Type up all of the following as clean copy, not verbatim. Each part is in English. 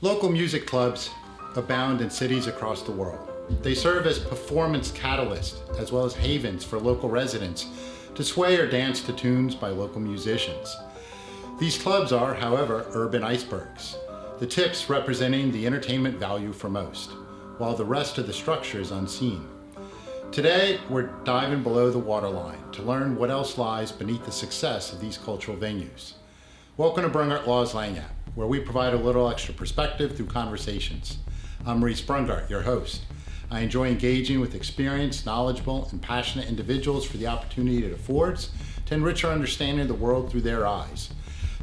Local music clubs abound in cities across the world. They serve as performance catalysts as well as havens for local residents to sway or dance to tunes by local musicians. These clubs are, however, urban icebergs, the tips representing the entertainment value for most, while the rest of the structure is unseen. Today, we're diving below the waterline to learn what else lies beneath the success of these cultural venues. Welcome to Brungart Law's Lanyap, where we provide a little extra perspective through conversations. I'm Maurice Brungart, your host. I enjoy engaging with experienced, knowledgeable, and passionate individuals for the opportunity it affords to enrich our understanding of the world through their eyes.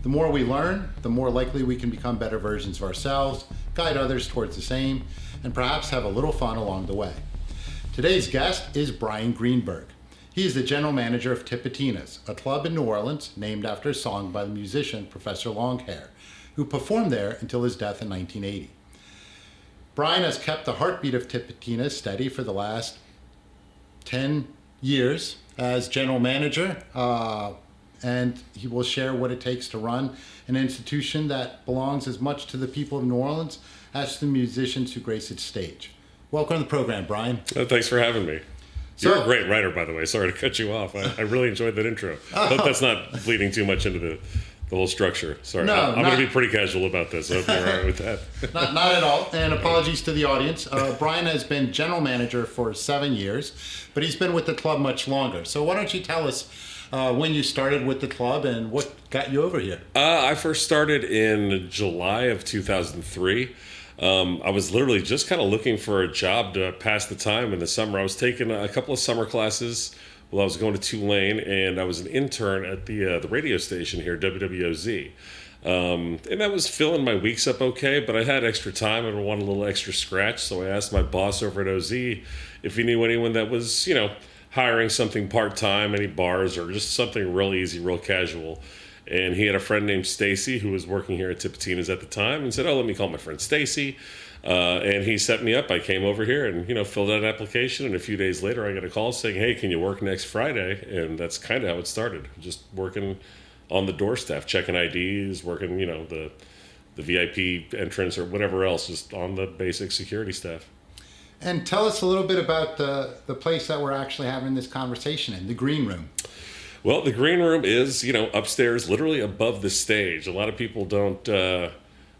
The more we learn, the more likely we can become better versions of ourselves, guide others towards the same, and perhaps have a little fun along the way. Today's guest is Brian Greenberg. He is the general manager of Tipitina's, a club in New Orleans named after a song by the musician Professor Longhair, who performed there until his death in 1980. Brian has kept the heartbeat of Tipitina steady for the last 10 years as general manager, and he will share what it takes to run an institution that belongs as much to the people of New Orleans as to the musicians who grace its stage. Welcome to the program, Brian. Thanks for having me. You're a great writer, by the way. Sorry to cut you off. I really enjoyed that intro. Hope that's not bleeding too much into the whole structure. Sorry. No, I'm going to be pretty casual about this. I hope you're all right with that. Not at all. And apologies to the audience. Brian has been general manager for 7 years, but he's been with the club much longer. So why don't you tell us when you started with the club and what got you over here? I first started in July of 2003. I was literally just kind of looking for a job to pass the time in the summer. I was taking a couple of summer classes while I was going to Tulane, and I was an intern at the radio station here, WWOZ. And that was filling my weeks up okay, but I had extra time and wanted a little extra scratch, so I asked my boss over at OZ if he knew anyone that was, hiring something part-time, any bars, or just something real easy, real casual. And he had a friend named Stacy who was working here at Tipitina's at the time and said, let me call my friend Stacy. And he set me up. I came over here and, filled out an application. And a few days later, I got a call saying, hey, can you work next Friday? And that's kind of how it started. Just working on the door staff, checking IDs, working, the VIP entrance or whatever else, just on the basic security staff. And tell us a little bit about the place that we're actually having this conversation in, the Green Room. Well, the Green Room is, upstairs, literally above the stage. A lot of people don't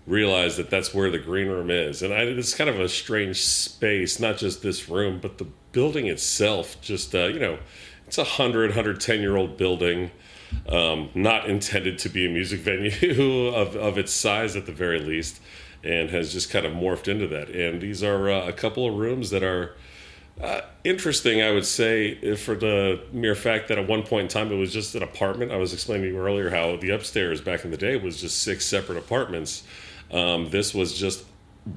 realize that that's where the Green Room is. And it's kind of a strange space, not just this room, but the building itself. Just, it's a 110-year-old building, not intended to be a music venue of its size at the very least, and has just kind of morphed into that. And these are a couple of rooms that are interesting, I would say, for the mere fact that at one point in time it was just an apartment. I was explaining to you earlier how the upstairs back in the day was just 6 separate apartments. This was just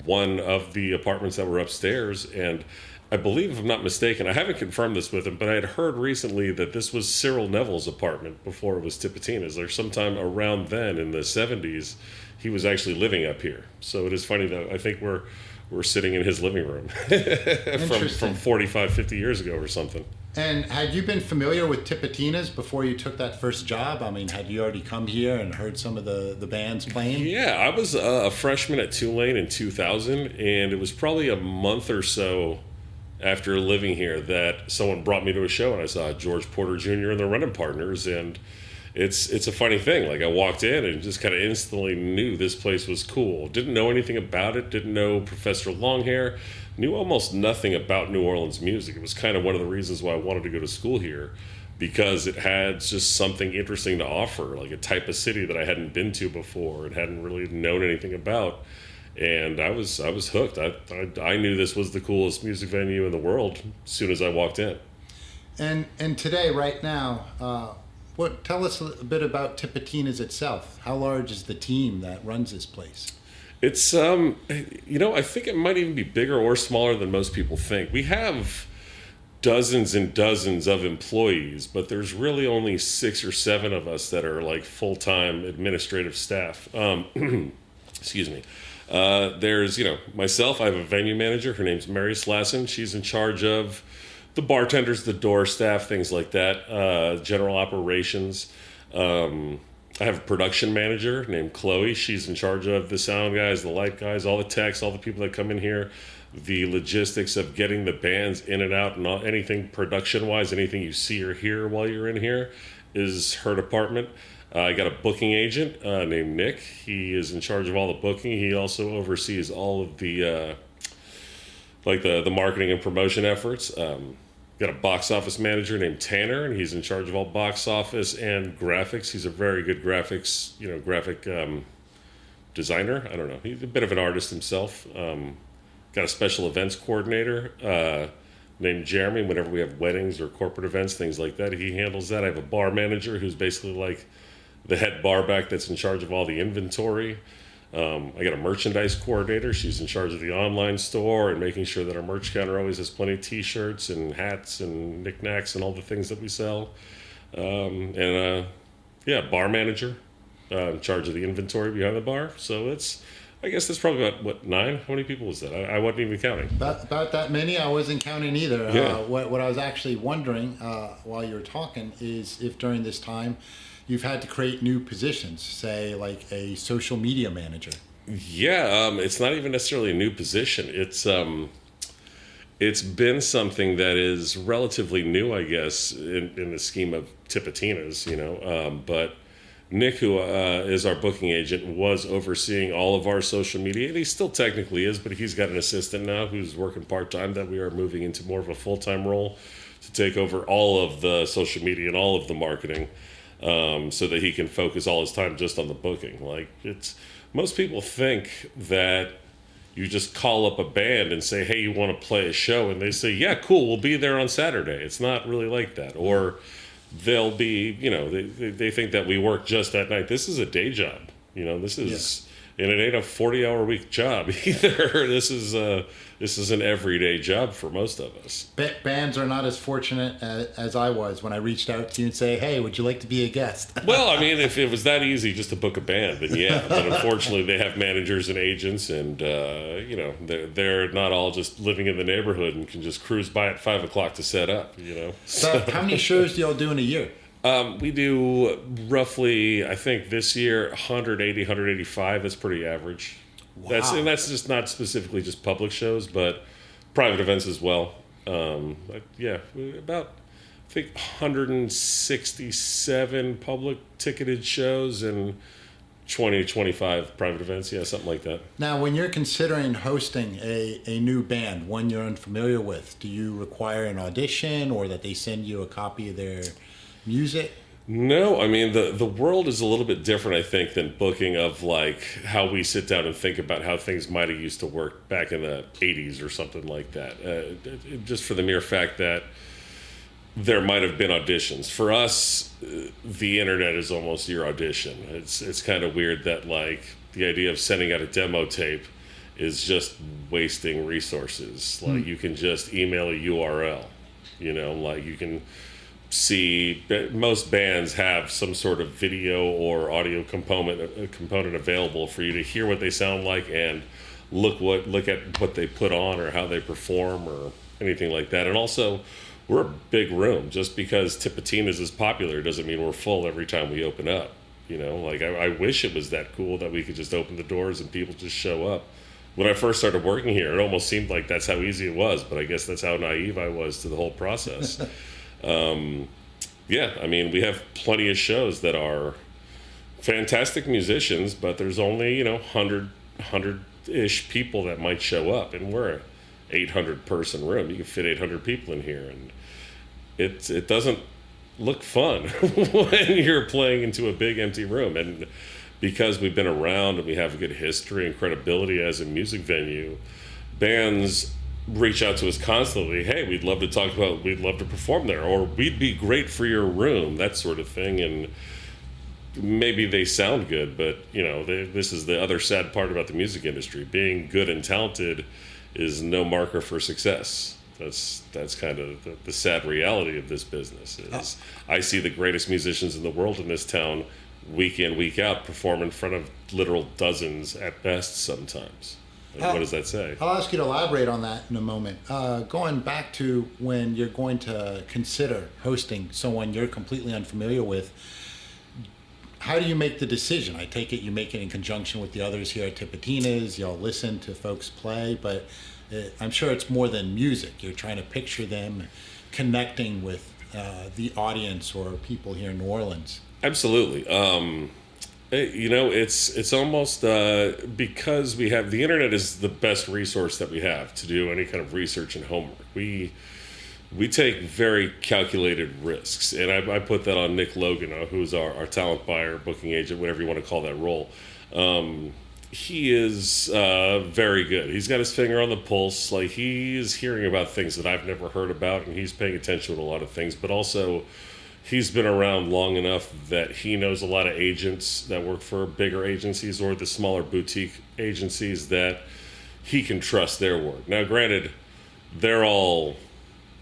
one of the apartments that were upstairs, and I believe, if I'm not mistaken, I haven't confirmed this with him, but I had heard recently that this was Cyril Neville's apartment before it was Tipitina's, or sometime around then in the 70s, he was actually living up here. So it is funny that I think we're sitting in his living room from 45, 50 years ago or something. And had you been familiar with Tipitina's before you took that first job? I mean, had you already come here and heard some of the bands playing? Yeah, I was a freshman at Tulane in 2000, and it was probably a month or so after living here that someone brought me to a show, and I saw George Porter Jr. and the Running Partners, and it's a funny thing. Like, I walked in and just kind of instantly knew this place was cool. Didn't know anything about it. Didn't know Professor Longhair. Knew almost nothing about New Orleans music. It was kind of one of the reasons why I wanted to go to school here, because it had just something interesting to offer, like a type of city that I hadn't been to before and hadn't really known anything about. And I was hooked. I knew this was the coolest music venue in the world as soon as I walked in. And today, right now, tell us a bit about Tipitina's itself. How large is the team that runs this place? It's, I think it might even be bigger or smaller than most people think. We have dozens and dozens of employees, but there's really only 6 or 7 of us that are like full-time administrative staff. Excuse me. There's, myself, I have a venue manager. Her name's Mary Slasson. She's in charge of the bartenders, the door staff, things like that, general operations. I have a production manager named Chloe. She's in charge of the sound guys, the light guys, all the techs, all the people that come in here, the logistics of getting the bands in and out, and anything production-wise, anything you see or hear while you're in here is her department. I got a booking agent named Nick. He is in charge of all the booking. He also oversees all of the the marketing and promotion efforts. Got a box office manager named Tanner, and he's in charge of all box office and graphics. He's a very good graphic designer. I don't know. He's a bit of an artist himself. Got a special events coordinator named Jeremy. Whenever we have weddings or corporate events, things like that, he handles that. I have a bar manager who's basically like the head barback that's in charge of all the inventory. I got a merchandise coordinator. She's in charge of the online store and making sure that our merch counter always has plenty of t-shirts and hats and knickknacks and all the things that we sell. Bar manager in charge of the inventory behind the bar. So I guess that's probably about, 9? How many people is that? I wasn't even counting. About that many. I wasn't counting either. Yeah. What I was actually wondering while you were talking is if during this time you've had to create new positions, say like a social media manager. Yeah, it's not even necessarily a new position. It's been something that is relatively new, I guess, in the scheme of Tipitina's, but Nick, who is our booking agent, was overseeing all of our social media, and he still technically is, but he's got an assistant now who's working part-time that we are moving into more of a full-time role to take over all of the social media and all of the marketing. So that he can focus all his time just on the booking. Most people think that you just call up a band and say, hey, you want to play a show? And they say, yeah, cool, we'll be there on Saturday. It's not really like that. Or they'll be, they think that we work just that night. This is a day job. This is, and it ain't a 40-hour-a-week job either. This is an everyday job for most of us. Bands are not as fortunate as I was when I reached out to you and say, hey, would you like to be a guest? Well, I mean, if it was that easy just to book a band, then yeah. But unfortunately, they have managers and agents, and they're not all just living in the neighborhood and can just cruise by at 5 o'clock to set up. So how many shows do y'all do in a year? We do roughly, I think this year, 180, 185. That's pretty average. Wow. That's just not specifically just public shows, but private events as well. About, I think, 167 public ticketed shows and 20 to 25 private events. Yeah, something like that. Now, when you're considering hosting a new band, one you're unfamiliar with, do you require an audition or that they send you a copy of their music? No, I mean, the world is a little bit different, I think, than booking of like how we sit down and think about how things might have used to work back in the 80s or something like that. Just for the mere fact that there might have been auditions. For us, the internet is almost your audition. It's kind of weird that like the idea of sending out a demo tape is just wasting resources. Like you can just email a URL, like you can see most bands have some sort of video or audio component available for you to hear what they sound like and look at what they put on or how they perform or anything like that. And also, we're a big room. Just because Tipitina's is popular doesn't mean we're full every time we open up. I wish it was that cool that we could just open the doors and people just show up. When I first started working here, it almost seemed like that's how easy it was, but I guess that's how naive I was to the whole process. We have plenty of shows that are fantastic musicians, but there's only 100-ish people that might show up, and we're an 800-person room. You can fit 800 people in here, and it doesn't look fun when you're playing into a big empty room. And because we've been around and we have a good history and credibility as a music venue, bands reach out to us constantly. Hey, we'd love to perform there, or we'd be great for your room, that sort of thing. And maybe they sound good, but this is the other sad part about the music industry. Being good and talented is no marker for success. That's kind of the sad reality of this business. I see the greatest musicians in the world in this town week in, week out perform in front of literal dozens at best sometimes. What does that say? I'll ask you to elaborate on that in a moment. Going back to when you're going to consider hosting someone you're completely unfamiliar with, how do you make the decision? I take it you make it in conjunction with the others here at Tipitina's. Y'all listen to folks play, but I'm sure it's more than music. You're trying to picture them connecting with the audience or people here in New Orleans. Absolutely. It's almost because we have the internet is the best resource that we have to do any kind of research and homework. We take very calculated risks, and I put that on Nick Logan, who's our talent buyer, booking agent, whatever you want to call that role. He is very good. He's got his finger on the pulse. Like, he's hearing about things that I've never heard about, and he's paying attention to a lot of things. But also, he's been around long enough that he knows a lot of agents that work for bigger agencies or the smaller boutique agencies that he can trust their word. Now, granted, they're all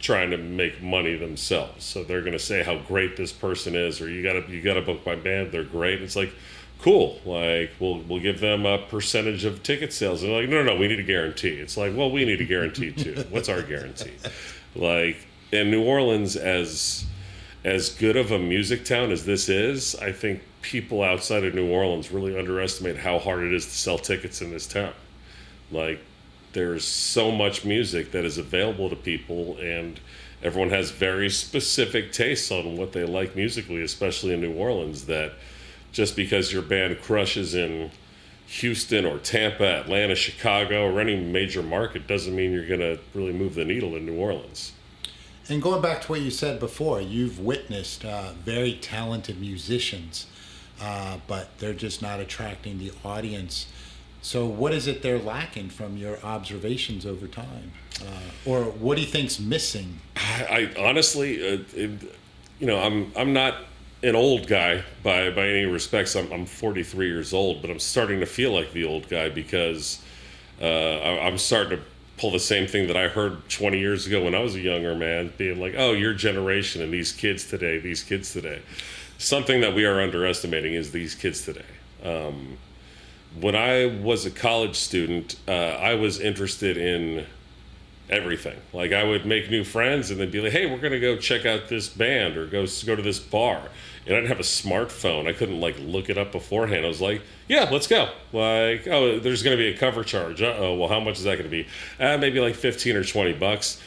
trying to make money themselves, so they're going to say how great this person is, or you gotta book my band, they're great. It's like, cool, like we'll give them a percentage of ticket sales. And they're like, no, we need a guarantee. It's like, well, we need a guarantee too. What's our guarantee? Like, in New Orleans, as good of a music town as this is, I think people outside of New Orleans really underestimate how hard it is to sell tickets in this town. Like, there's so much music that is available to people, and everyone has very specific tastes on what they like musically, especially in New Orleans, that just because your band crushes in Houston or Tampa, Atlanta, Chicago, or any major market doesn't mean you're going to really move the needle in New Orleans. And going back to what you said before, you've witnessed very talented musicians, but they're just not attracting the audience. So what is it they're lacking from your observations over time? Or what do you think's missing? I honestly, I'm not an old guy by any respects. I'm 43 years old, but I'm starting to feel like the old guy because I'm starting to pull the same thing that I heard 20 years ago when I was a younger man, being like, oh, your generation and these kids today. Something that we are underestimating is these kids today. When I was a college student, I was interested in everything. Like, I would make new friends and then be like, hey, we're going to go check out this band or go to this bar. And I didn't have a smartphone. I couldn't, like, look it up beforehand. I was like, yeah, let's go. Like, oh, there's going to be a cover charge. Uh-oh, well, how much is that going to be? Maybe like 15 or 20 bucks.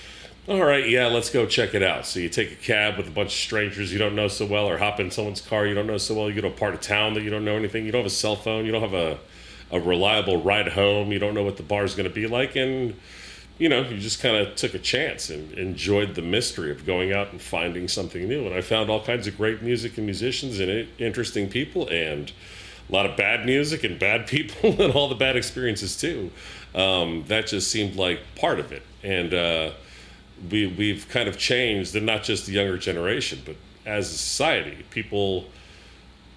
All right, yeah, let's go check it out. So you take a cab with a bunch of strangers you don't know so well, or hop in someone's car you don't know so well. You go to a part of town that you don't know anything. You don't have a cell phone. You don't have a reliable ride home. You don't know what the bar's going to be like. And, you just kind of took a chance and enjoyed the mystery of going out and finding something new. And I found all kinds of great music and musicians and interesting people, and a lot of bad music and bad people and all the bad experiences too. That just seemed like part of it. And we've kind of changed, and not just the younger generation, but as a society, people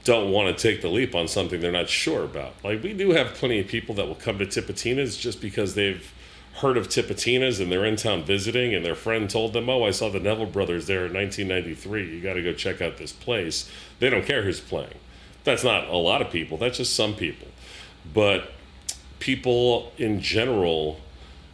don't want to take the leap on something they're not sure about. Like, we do have plenty of people that will come to Tipitina's just because they've heard of Tipitina's and they're in town visiting, and their friend told them, oh, I saw the Neville Brothers there in 1993. You got to go check out this place. They don't care who's playing. That's not a lot of people. That's just some people. But people in general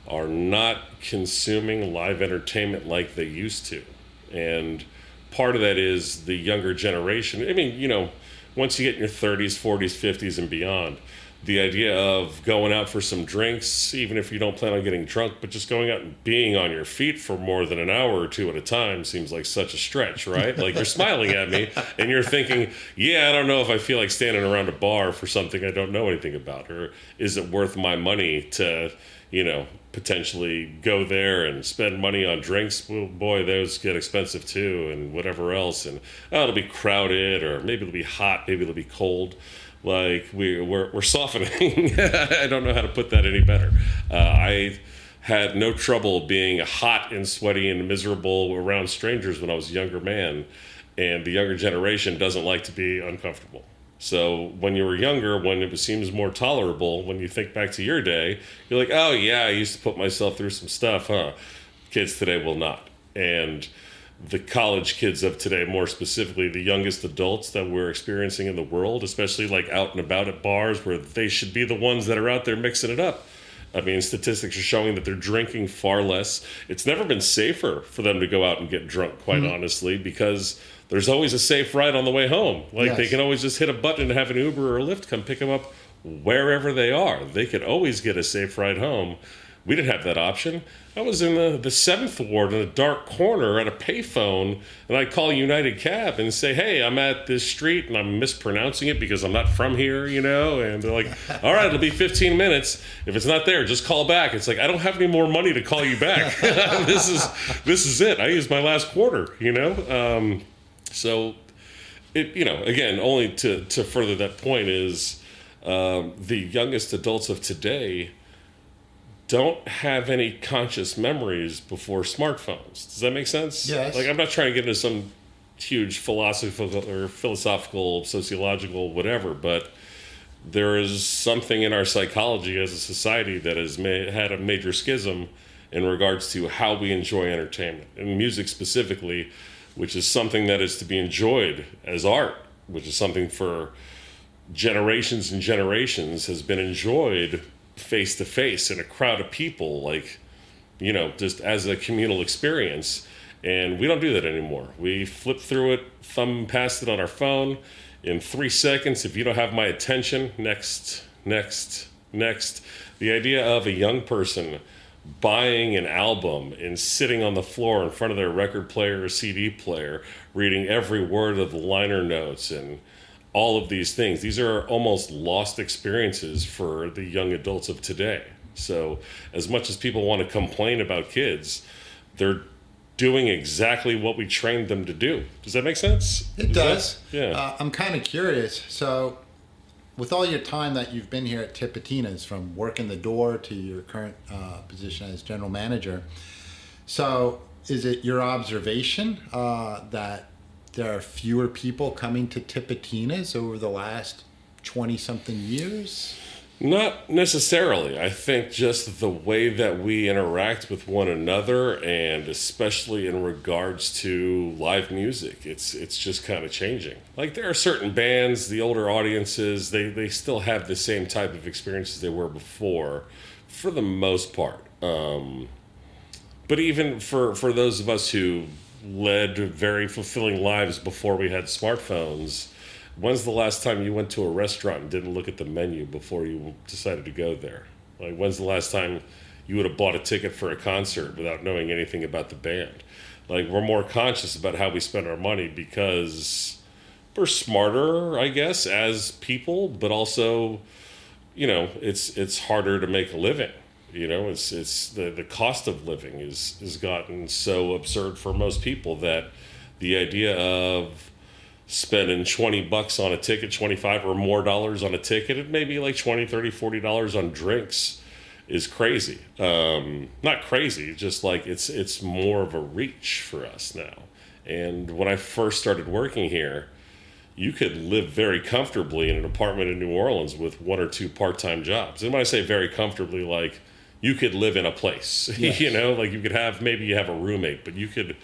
are not consuming live entertainment like they used to. And part of that is the younger generation. I mean, once you get in your 30s, 40s, 50s, and beyond, the idea of going out for some drinks, even if you don't plan on getting drunk, but just going out and being on your feet for more than an hour or two at a time seems like such a stretch, right? Like, you're smiling at me and you're thinking, yeah, I don't know if I feel like standing around a bar for something I don't know anything about, or is it worth my money to, potentially go there and spend money on drinks? Well, boy, those get expensive too, and whatever else, and it'll be crowded, or maybe it'll be hot, maybe it'll be cold. Like, we're softening. I don't know how to put that any better. I had no trouble being hot and sweaty and miserable around strangers when I was a younger man, and the younger generation doesn't like to be uncomfortable. So when you were younger, when it seems more tolerable, when you think back to your day, you're like, oh yeah, I used to put myself through some stuff, huh? Kids today will not. And the college kids of today, more specifically the youngest adults that we're experiencing in the world, especially like out and about at bars where they should be the ones that are out there mixing it up, I mean, statistics are showing that they're drinking far less. It's never been safer for them to go out and get drunk, quite honestly, because there's always a safe ride on the way home. Like, they can always just hit a button and have an Uber or a Lyft come pick them up wherever they are. They could always get a safe ride home. We didn't have that option. I was in the 7th Ward in a dark corner at a payphone, and I'd call United Cab and say, hey, I'm at this street, and I'm mispronouncing it because I'm not from here, you know? And they're like, all right, it'll be 15 minutes. If it's not there, just call back. It's like, I don't have any more money to call you back. This is it. I used my last quarter, you know? So, it, you know, again, only to further that point is the youngest adults of today don't have any conscious memories before smartphones. Does that make sense? Yes. Like, I'm not trying to get into some huge philosophical, sociological, whatever, but there is something in our psychology as a society that has had a major schism in regards to how we enjoy entertainment, and music specifically, which is something that is to be enjoyed as art, which is something for generations and generations has been enjoyed face to face in a crowd of people, like, you know, just as a communal experience. And we don't do that anymore. We flip through it, thumb past it on our phone in 3 seconds. If you don't have my attention, next. The idea of a young person buying an album and sitting on the floor in front of their record player or CD player, reading every word of the liner notes and all of these things. These are almost lost experiences for the young adults of today. So as much as people want to complain about kids, they're doing exactly what we trained them to do. Does that make sense? It does. Yeah. I'm kind of curious. So with all your time that you've been here at Tipitina's, from working the door to your current position as general manager, so is it your observation that there are fewer people coming to Tipitina's over the last 20-something years? Not necessarily. I think just the way that we interact with one another, and especially in regards to live music, it's just kind of changing. Like, there are certain bands, the older audiences, they still have the same type of experiences they were before, for the most part. But even for those of us who led very fulfilling lives before we had smartphones, when's the last time you went to a restaurant and didn't look at the menu before you decided to go there? Like, when's the last time you would have bought a ticket for a concert without knowing anything about the band? Like, we're more conscious about how we spend our money because we're smarter, I guess, as people, but also, you know, it's harder to make a living. You know, it's the cost of living is gotten so absurd for most people that the idea of spending $20 on a ticket, 25 or more dollars on a ticket, and maybe like $20, $30, $40 on drinks is crazy. Not crazy, just like it's more of a reach for us now. And when I first started working here, you could live very comfortably in an apartment in New Orleans with 1 or 2 part-time jobs. And when I say very comfortably, like, you could live in a place. Yes. You know, like, you could have, maybe you have a roommate, but you could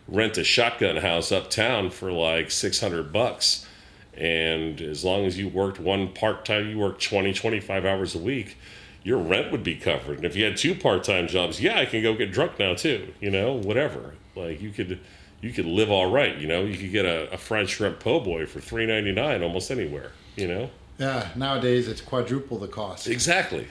rent a shotgun house uptown for like $600. And as long as you worked one part-time, you worked 20, 25 hours a week, your rent would be covered. And if you had 2 part-time jobs, yeah, I can go get drunk now too, you know, whatever. Like, you could live all right, you know. You could get a fried shrimp po' boy for $3.99 almost anywhere, you know. Yeah, nowadays it's quadruple the cost. Exactly.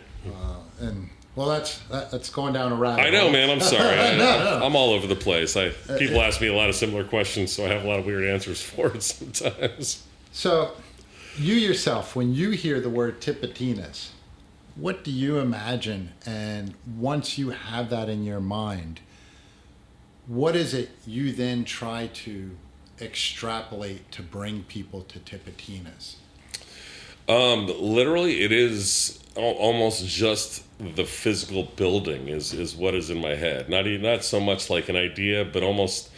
And well, that's going down a rabbit hole. I know, man. I'm sorry. No. I'm all over the place. People ask me a lot of similar questions, so I have a lot of weird answers for it sometimes. So, you yourself, when you hear the word Tipitina's, what do you imagine? And once you have that in your mind, what is it you then try to extrapolate to bring people to Tipitina's? Literally, it is almost just the physical building is what is in my head. Not so much like an idea, but almost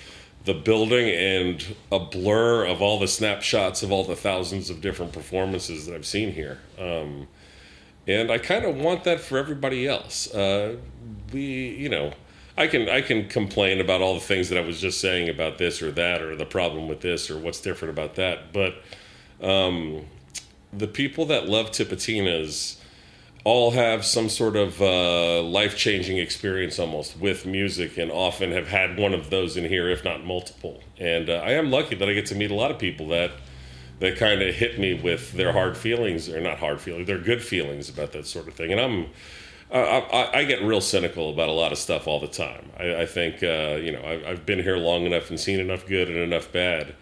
the building and a blur of all the snapshots of all the thousands of different performances that I've seen here. And I kind of want that for everybody else. I can complain about all the things that I was just saying about this or that, or the problem with this, or what's different about that. But the people that love Tipitina's, all have some sort of life-changing experience almost with music, and often have had one of those in here, if not multiple. And I am lucky that I get to meet a lot of people that kind of hit me with their hard feelings, or not hard feelings, their good feelings about that sort of thing. And I get real cynical about a lot of stuff all the time. I think I've been here long enough and seen enough good and enough bad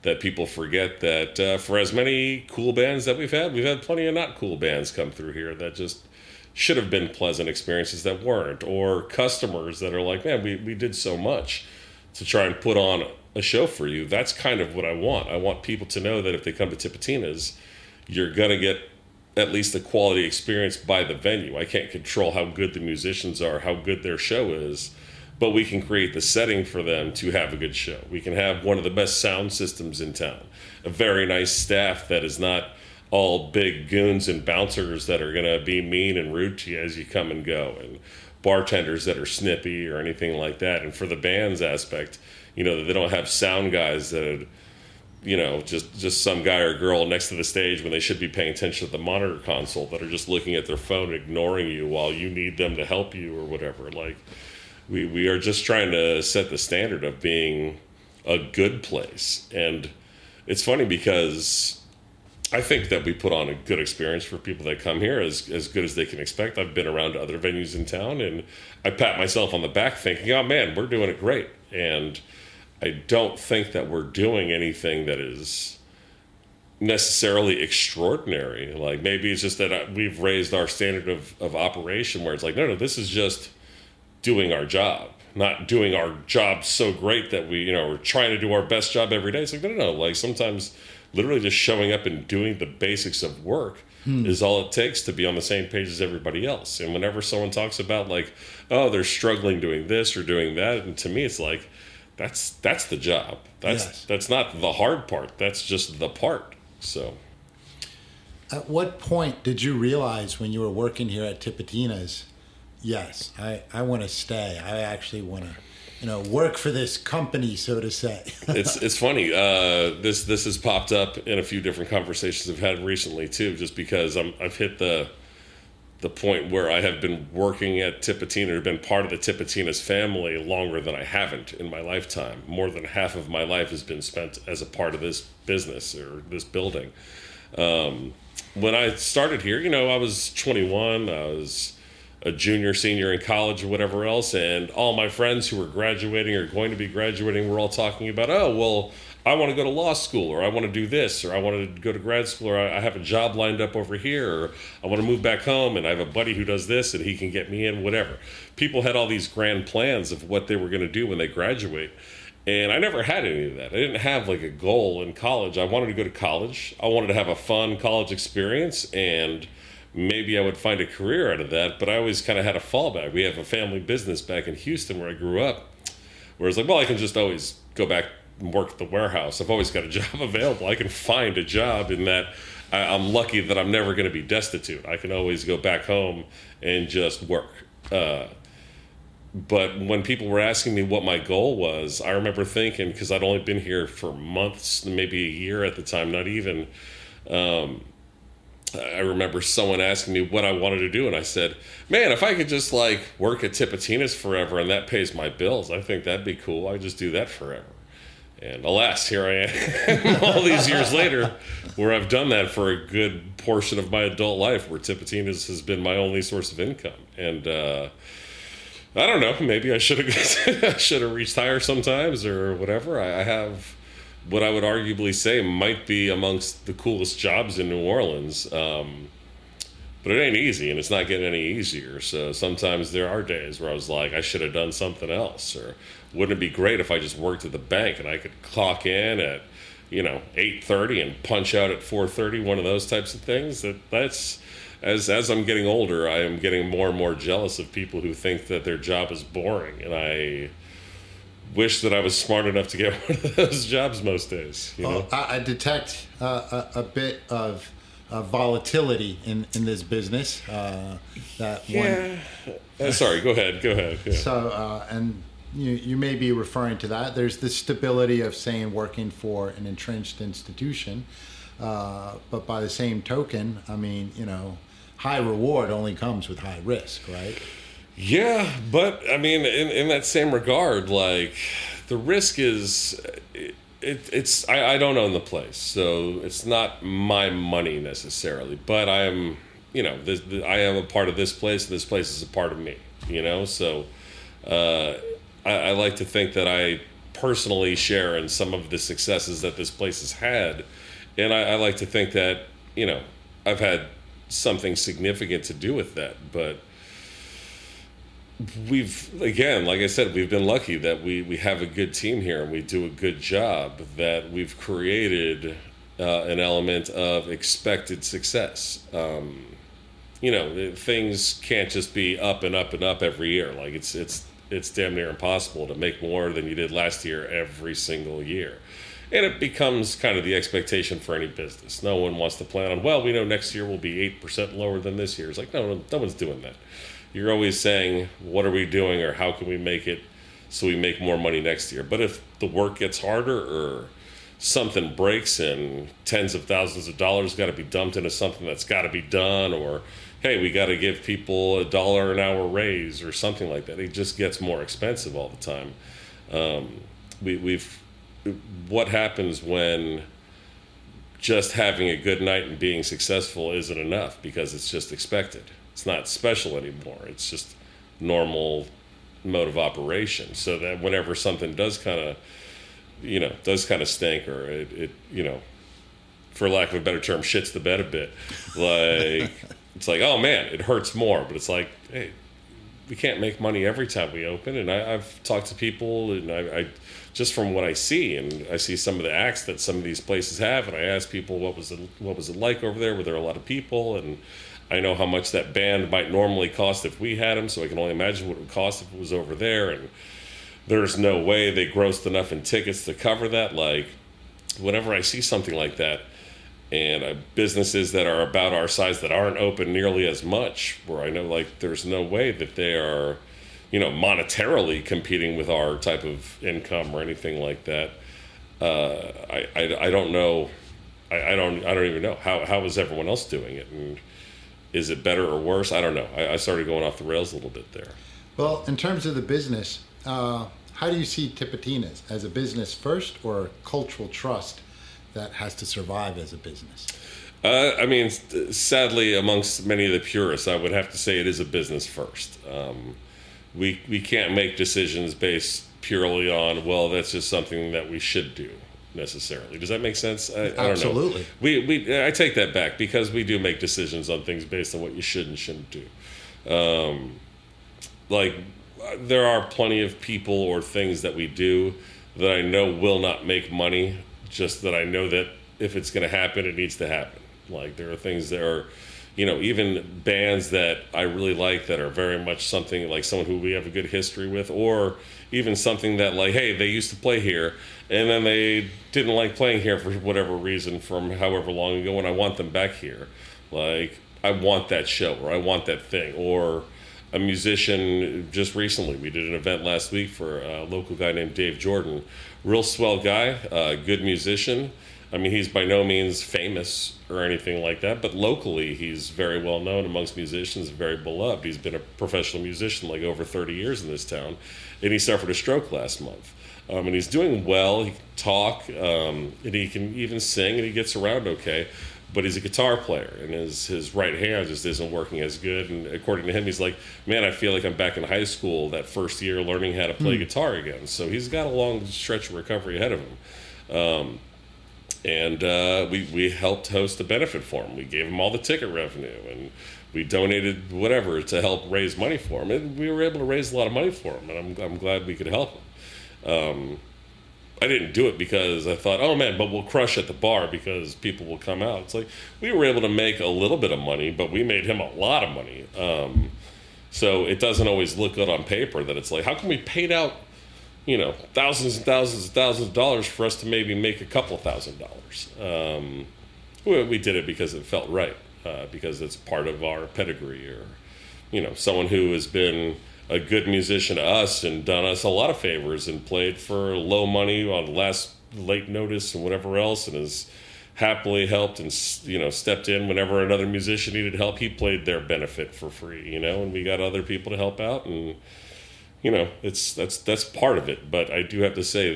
that people forget that for as many cool bands that we've had plenty of not cool bands come through here that just should have been pleasant experiences that weren't, or customers that are like, man, we did so much to try and put on a show for you. That's kind of what I want. I want people to know that if they come to Tipitina's, you're going to get at least a quality experience by the venue. I can't control how good the musicians are, how good their show is, but we can create the setting for them to have a good show. We can have one of the best sound systems in town, a very nice staff that is not all big goons and bouncers that are going to be mean and rude to you as you come and go, and bartenders that are snippy or anything like that. And for the band's aspect, they don't have sound guys that are, just some guy or girl next to the stage when they should be paying attention to the monitor console, that are just looking at their phone, ignoring you while you need them to help you or whatever. Like, we are just trying to set the standard of being a good place. And it's funny because I think that we put on a good experience for people that come here, as good as they can expect. I've been around to other venues in town, and I pat myself on the back thinking, oh man, we're doing it great. And I don't think that we're doing anything that is necessarily extraordinary. Like, maybe it's just that we've raised our standard of operation, where it's like, no, this is just doing our job, not doing our job so great that we're trying to do our best job every day. It's like, no. Like, sometimes literally just showing up and doing the basics of work is all it takes to be on the same page as everybody else. And whenever someone talks about like, oh, they're struggling doing this or doing that, and to me it's like, that's the job. That's not the hard part. That's just the part. So at what point did you realize, when you were working here at Tipitina's, yes, I want to stay. I actually want to, work for this company, so to say? It's funny. This has popped up in a few different conversations I've had recently too, just because I've hit the point where I have been working at Tipitina, or been part of the Tipitina's family longer than I haven't in my lifetime. More than half of my life has been spent as a part of this business or this building. When I started here, I was 21. I was a junior, senior in college or whatever else, and all my friends who were graduating or going to be graduating were all talking about, oh, well, I want to go to law school, or I want to do this, or I want to go to grad school, or I have a job lined up over here, or I want to move back home and I have a buddy who does this and he can get me in, whatever. People had all these grand plans of what they were going to do when they graduate. And I never had any of that. I didn't have like a goal in college. I wanted to go to college. I wanted to have a fun college experience, and maybe I would find a career out of that, but I always kind of had a fallback. We have a family business back in Houston where I grew up, where it's like, well, I can just always go back and work at the warehouse. I've always got a job available. I can find a job in that. I'm lucky that I'm never going to be destitute. I can always go back home and just work. But when people were asking me what my goal was, I remember thinking, because I'd only been here for months, maybe a year at the time, not even, I remember someone asking me what I wanted to do, and I said, man, if I could just like work at Tipitina's forever and that pays my bills, I think that'd be cool. I'd just do that forever. And alas, here I am all these years later, where I've done that for a good portion of my adult life, where Tipitina's has been my only source of income. And I don't know, maybe I should have reached higher sometimes or whatever. I have what I would arguably say might be amongst the coolest jobs in New Orleans. But it ain't easy, and it's not getting any easier. So sometimes there are days where I was like, I should have done something else. Or wouldn't it be great if I just worked at the bank and I could clock in at 8:30 and punch out at 4:30, one of those types of things. That's as I'm getting older, I am getting more and more jealous of people who think that their job is boring, and I wish that I was smart enough to get one of those jobs most days. I detect a bit of volatility in this business. Sorry, go ahead. Yeah. So, and you may be referring to that. There's the stability of, saying, working for an entrenched institution. But by the same token, I mean, high reward only comes with high risk, right? Yeah, but I mean, in that same regard, like the risk is, I don't own the place, so it's not my money necessarily. But I am, I am a part of this place, and this place is a part of me. So I like to think that I personally share in some of the successes that this place has had, and I like to think that I've had something significant to do with that, but. Again, like I said, we've been lucky that we have a good team here and we do a good job, that we've created an element of expected success. Things can't just be up and up and up every year. Like it's damn near impossible to make more than you did last year every single year. And it becomes kind of the expectation for any business. No one wants to plan on, well, we know next year will be 8% lower than this year. It's like, no one's doing that. You're always saying, what are we doing, or how can we make it so we make more money next year? But if the work gets harder or something breaks and tens of thousands of dollars got to be dumped into something that's got to be done, or, hey, we got to give people $1 an hour raise or something like that, it just gets more expensive all the time. What happens when just having a good night and being successful isn't enough because it's just expected? It's not special anymore. It's just normal mode of operation. So that whenever something does kind of stink, or it for lack of a better term, shits the bed a bit, like it's like, oh man, it hurts more. But it's like, hey, we can't make money every time we open. And I've talked to people, and I just from what I see, and I see some of the acts that some of these places have, and I ask people, what was it like over there? Were there a lot of people? And I know how much that band might normally cost if we had them, so I can only imagine what it would cost if it was over there. And there's no way they grossed enough in tickets to cover that. Like, whenever I see something like that, and businesses that are about our size that aren't open nearly as much, where I know, like, there's no way that they are, monetarily competing with our type of income or anything like that. I don't know. I don't even know how is everyone else doing it, and is it better or worse? I don't know. I started going off the rails a little bit there. Well, in terms of the business, how do you see Tipitina as a business first, or a cultural trust that has to survive as a business? I mean, sadly, amongst many of the purists, I would have to say it is a business first. We can't make decisions based purely on, well, that's just something that we should do necessarily. Does that make sense? I don't know. Absolutely. I take that back, because we do make decisions on things based on what you should and shouldn't do. Like, there are plenty of people or things that we do that I know will not make money, just that I know that if it's going to happen, it needs to happen. Like, there are things that are, even bands that I really like that are very much something like someone who we have a good history with, or even something that, like, hey, they used to play here and then they didn't like playing here for whatever reason from however long ago, and I want them back here. Like, I want that show, or I want that thing. Or a musician, just recently, we did an event last week for a local guy named Dave Jordan. Real swell guy, good musician. I mean, he's by no means famous or anything like that, but locally he's very well known amongst musicians, very beloved. He's been a professional musician like over 30 years in this town, and he suffered a stroke last month. And he's doing well. He can talk, and he can even sing, and he gets around okay. But he's a guitar player, and his right hand just isn't working as good. And according to him, he's like, man, I feel like I'm back in high school that first year learning how to play guitar again. So he's got a long stretch of recovery ahead of him. We helped host a benefit for him. We gave him all the ticket revenue, and we donated whatever to help raise money for him. And we were able to raise a lot of money for him, and I'm glad we could help him. I didn't do it because I thought, oh man, but we'll crush at the bar because people will come out. It's like, we were able to make a little bit of money, but we made him a lot of money. So it doesn't always look good on paper that it's like, how come we paid out, thousands and thousands and thousands of dollars for us to maybe make a couple $1,000? We did it because it felt right, because it's part of our pedigree, or, someone who has been a good musician to us and done us a lot of favors and played for low money on last late notice and whatever else, and has happily helped and, stepped in whenever another musician needed help. He played their benefit for free, and we got other people to help out, and that's part of it. But I do have to say,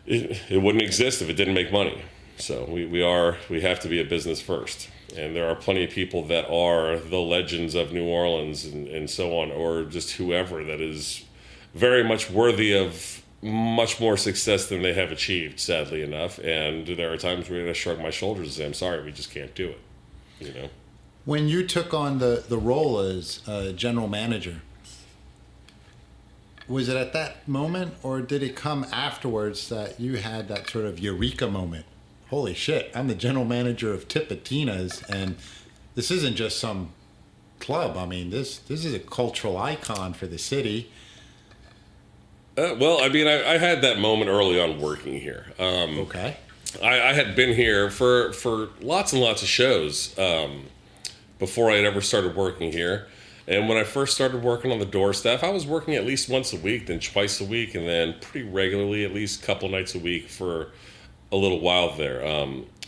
it wouldn't exist if it didn't make money. So we have to be a business first. And there are plenty of people that are the legends of New Orleans and so on, or just whoever that is very much worthy of much more success than they have achieved, sadly enough. And there are times where I shrug my shoulders and say, I'm sorry, we just can't do it. When you took on the role as general manager, was it at that moment, or did it come afterwards that you had that sort of eureka moment? Holy shit, I'm the general manager of Tipitina's, and this isn't just some club. I mean, this is a cultural icon for the city. Well, I mean, I had that moment early on working here. Okay. I had been here for lots and lots of shows before I had ever started working here. And when I first started working on the door staff, I was working at least once a week, then twice a week, and then pretty regularly, at least a couple nights a week for a little while there.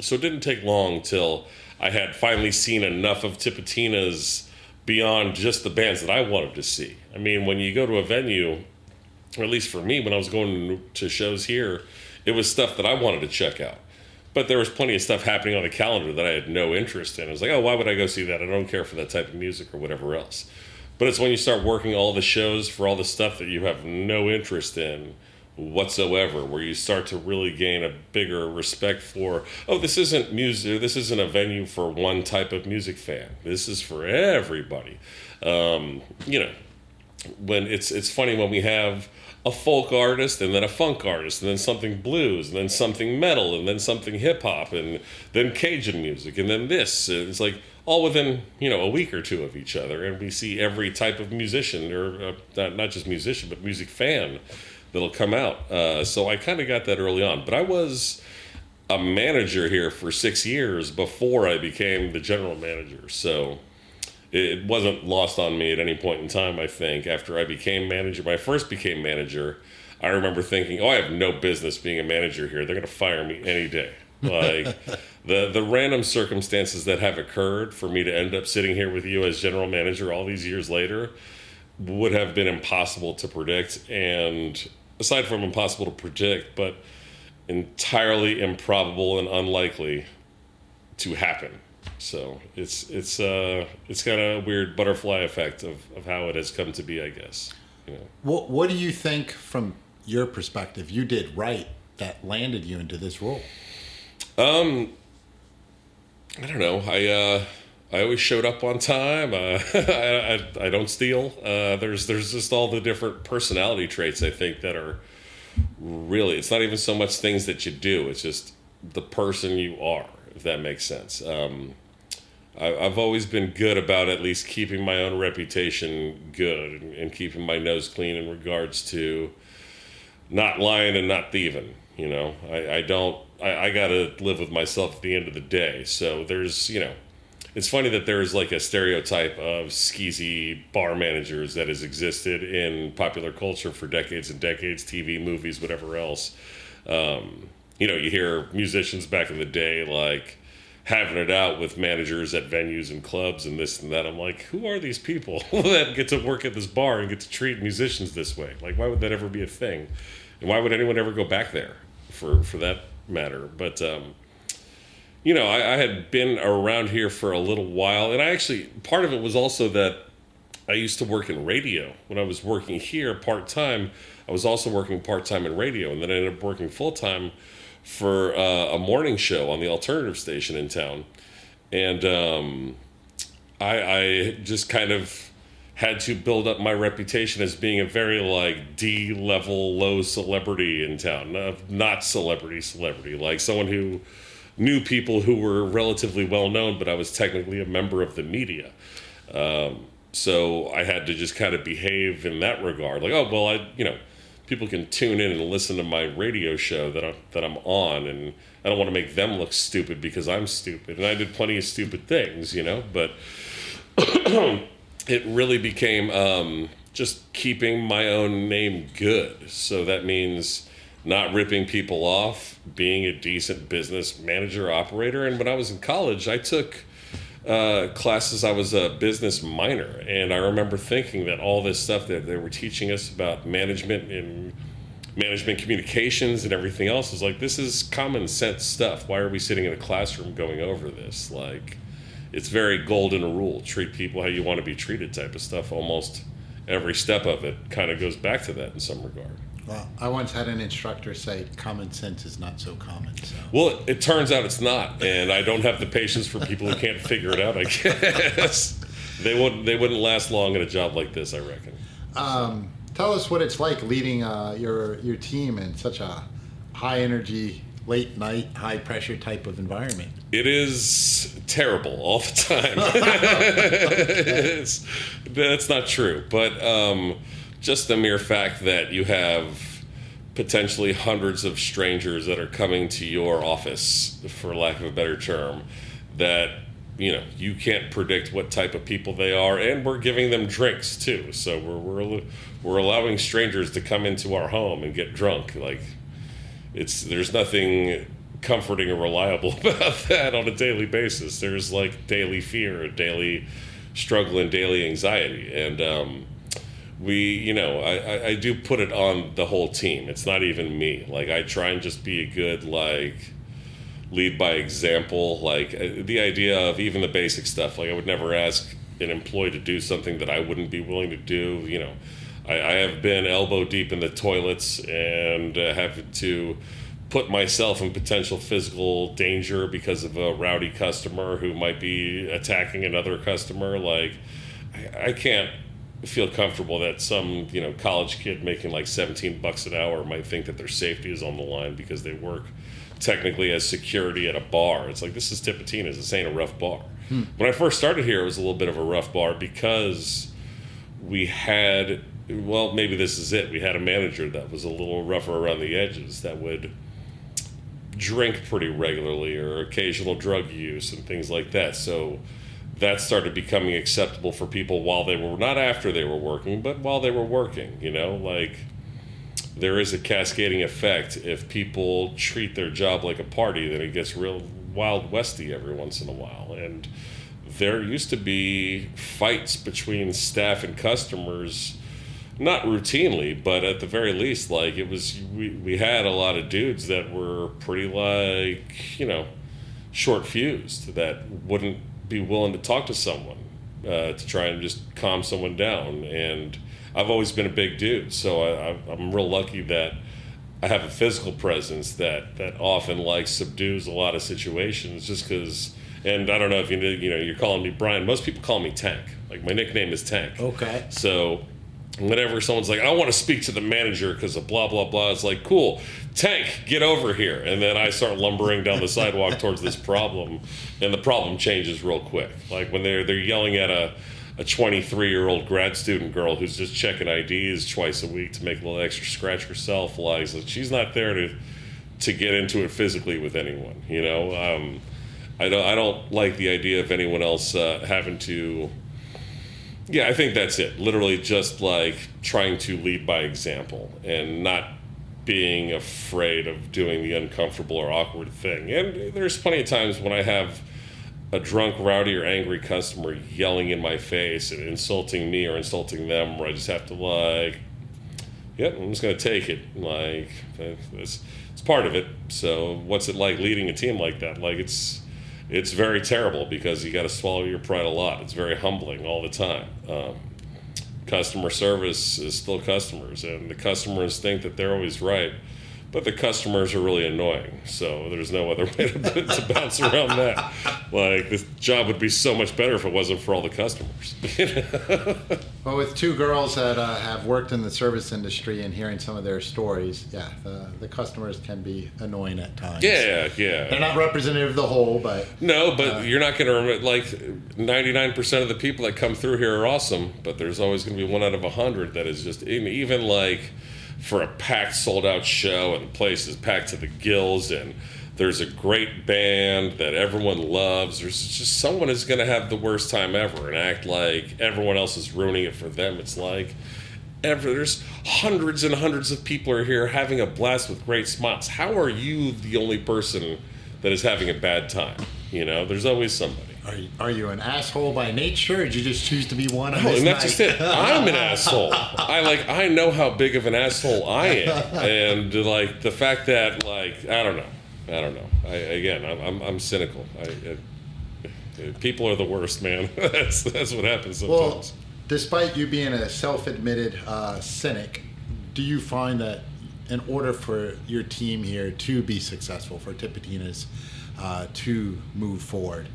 So it didn't take long till I had finally seen enough of Tipitina's beyond just the bands that I wanted to see. I mean, when you go to a venue, or at least for me, when I was going to shows here, it was stuff that I wanted to check out. But there was plenty of stuff happening on the calendar that I had no interest in. I was like, oh, why would I go see that? I don't care for that type of music or whatever else. But it's when you start working all the shows for all the stuff that you have no interest in whatsoever, where you start to really gain a bigger respect for, oh, this isn't music, this isn't a venue for one type of music fan. This is for everybody. When it's funny when we have a folk artist and then a funk artist and then something blues and then something metal and then something hip hop and then Cajun music and then this. It's like all within, a week or two of each other, and we see every type of musician, or not just musician, but music fan that'll come out. So I kind of got that early on. But I was a manager here for 6 years before I became the general manager. So it wasn't lost on me at any point in time, I think. After I became manager, when I first became manager, I remember thinking, oh, I have no business being a manager here. They're going to fire me any day. Like, the random circumstances that have occurred for me to end up sitting here with you as general manager all these years later would have been impossible to predict. And aside from impossible to predict, but entirely improbable and unlikely to happen. So it's kind of a weird butterfly effect of how it has come to be, I guess. What do you think, from your perspective, you did right that landed you into this role? I don't know. I always showed up on time. I don't steal. There's just all the different personality traits, I think, that are really, it's not even so much things that you do. It's just the person you are, if that makes sense. I've always been good about at least keeping my own reputation good and keeping my nose clean in regards to not lying and not thieving. I got to live with myself at the end of the day. So there's, it's funny that there's like a stereotype of skeezy bar managers that has existed in popular culture for decades and decades, TV, movies, whatever else. You hear musicians back in the day like having it out with managers at venues and clubs and this and that. I'm like, who are these people that get to work at this bar and get to treat musicians this way? Like, why would that ever be a thing? And why would anyone ever go back there for that matter? But, I had been around here for a little while, and part of it was also that I used to work in radio. When I was working here part-time, I was also working part-time in radio, and then I ended up working full-time for a morning show on the alternative station in town. And I just kind of had to build up my reputation as being a very D-level, low celebrity in town. Not celebrity, like someone who knew people who were relatively well known, but I was technically a member of the media. So I had to just kind of behave in that regard. Like, oh, well, people can tune in and listen to my radio show that I'm on, and I don't want to make them look stupid because I'm stupid. And I did plenty of stupid things, but it really became just keeping my own name good. So that means not ripping people off, being a decent business manager, operator. And when I was in college, I took classes. I was a business minor, and I remember thinking that all this stuff that they were teaching us about management and management communications and everything else is like, this is common sense stuff. Why are we sitting in a classroom going over this? Like, it's very golden rule, treat people how you want to be treated type of stuff. Almost every step of it kind of goes back to that in some regard. Well, I once had an instructor say common sense is not so common. So. Well, it turns out it's not, and I don't have the patience for people who can't figure it out, I guess. They wouldn't last long in a job like this, I reckon. Tell us what it's like leading your team in such a high energy, late night, high pressure type of environment. It is terrible all the time. That's not true, but just the mere fact that you have potentially hundreds of strangers that are coming to your office, for lack of a better term, that you can't predict what type of people they are, and we're giving them drinks too. So we're allowing strangers to come into our home and get drunk. Like, there's nothing comforting or reliable about that on a daily basis. There's like daily fear, daily struggle, and daily anxiety, and I do put it on the whole team. It's not even me. Like, I try and just be a good lead by example. Like, the idea of even the basic stuff. Like, I would never ask an employee to do something that I wouldn't be willing to do. I have been elbow deep in the toilets and have to put myself in potential physical danger because of a rowdy customer who might be attacking another customer. Like, I can't feel comfortable that some college kid making like $17 an hour might think that their safety is on the line because they work technically as security at a bar. It's like, this is Tipitina. This ain't a rough bar. When I first started here, it was a little bit of a rough bar because we had, well, maybe this is it. We had a manager that was a little rougher around the edges, that would drink pretty regularly, or occasional drug use and things like that. So that started becoming acceptable for people while they were, not after they were working, but while they were working. Like, there is a cascading effect. If people treat their job like a party, then it gets real Wild Westy every once in a while. And there used to be fights between staff and customers, not routinely, but at the very least, like, it was, we had a lot of dudes that were pretty, short fused, that wouldn't be willing to talk to someone to try and just calm someone down. And I've always been a big dude, so I'm real lucky that I have a physical presence that often subdues a lot of situations, just because. And I don't know if you're calling me Brian. Most people call me Tank. Like, my nickname is Tank. Okay. So whenever someone's like, I want to speak to the manager because of blah, blah, blah, it's like, cool, Tank, get over here. And then I start lumbering down the sidewalk towards this problem, and the problem changes real quick. Like, when they're yelling at a 23-year-old grad student girl who's just checking IDs twice a week to make a little extra scratch herself, like, she's not there to get into it physically with anyone, I don't like the idea of anyone else having to. Yeah, I think that's it. Literally just trying to lead by example and not being afraid of doing the uncomfortable or awkward thing. And there's plenty of times when I have a drunk, rowdy, or angry customer yelling in my face and insulting me or insulting them, where I just have to I'm just going to take it. It's part of it. So what's it like leading a team like that? It's very terrible because you got to swallow your pride a lot. It's very humbling all the time. Customer service is still customers, and the customers think that they're always right, but the customers are really annoying. So there's no other way to bounce around that. This job would be so much better if it wasn't for all the customers. Well, with two girls that have worked in the service industry and hearing some of their stories, the customers can be annoying at times. Yeah. They're not representative of the whole, but... No, but you're not going to... 99% of the people that come through here are awesome, but there's always going to be 1 out of 100 that is just... Even for a packed, sold-out show, and the place is packed to the gills, and there's a great band that everyone loves, there's just someone is going to have the worst time ever and act like everyone else is ruining it for them. It's ever. There's hundreds and hundreds of people are here having a blast with great smiles. How are you the only person that is having a bad time? There's always somebody. Are you an asshole by nature, or did you just choose to be one on Oh, this and that's night? just it. I'm an asshole. I know how big of an asshole I am, and like the fact that I don't know. I'm cynical. People are the worst, man. That's what happens sometimes. Well, despite you being a self-admitted cynic, do you find that in order for your team here to be successful, for Tipitinas to move forward,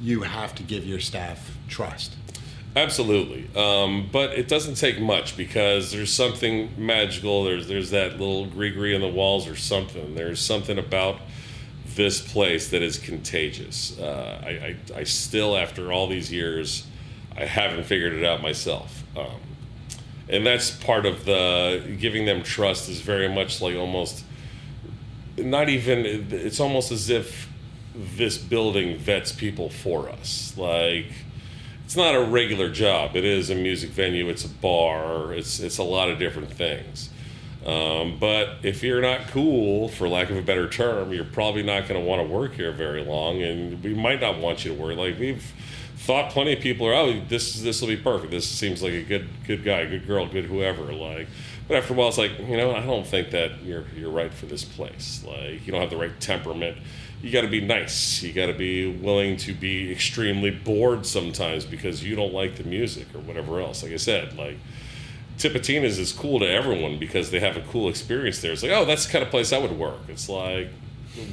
you have to give your staff trust? Absolutely, but it doesn't take much because there's something magical. There's that little gree in the walls or something. There's something about this place that is contagious. I still, after all these years, I haven't figured it out myself. And that's part of the giving them trust is very much like almost not even, it's almost as if this building vets people for us. Like, it's not a regular job. It is a music venue. It's a bar. It's a lot of different things. But if you're not cool, for lack of a better term, you're probably not going to want to work here very long, and we might not want you to work. Like, we've thought plenty of people are, this will be perfect. This seems like a good guy, good girl, good whoever. Like, but after a while, it's like, I don't think that you're right for this place. Like, you don't have the right temperament. You got to be nice. You got to be willing to be extremely bored sometimes because you don't like the music or whatever else. Like I said, like, Tipitina's is cool to everyone because they have a cool experience there. It's like, oh, that's the kind of place I would work. It's like,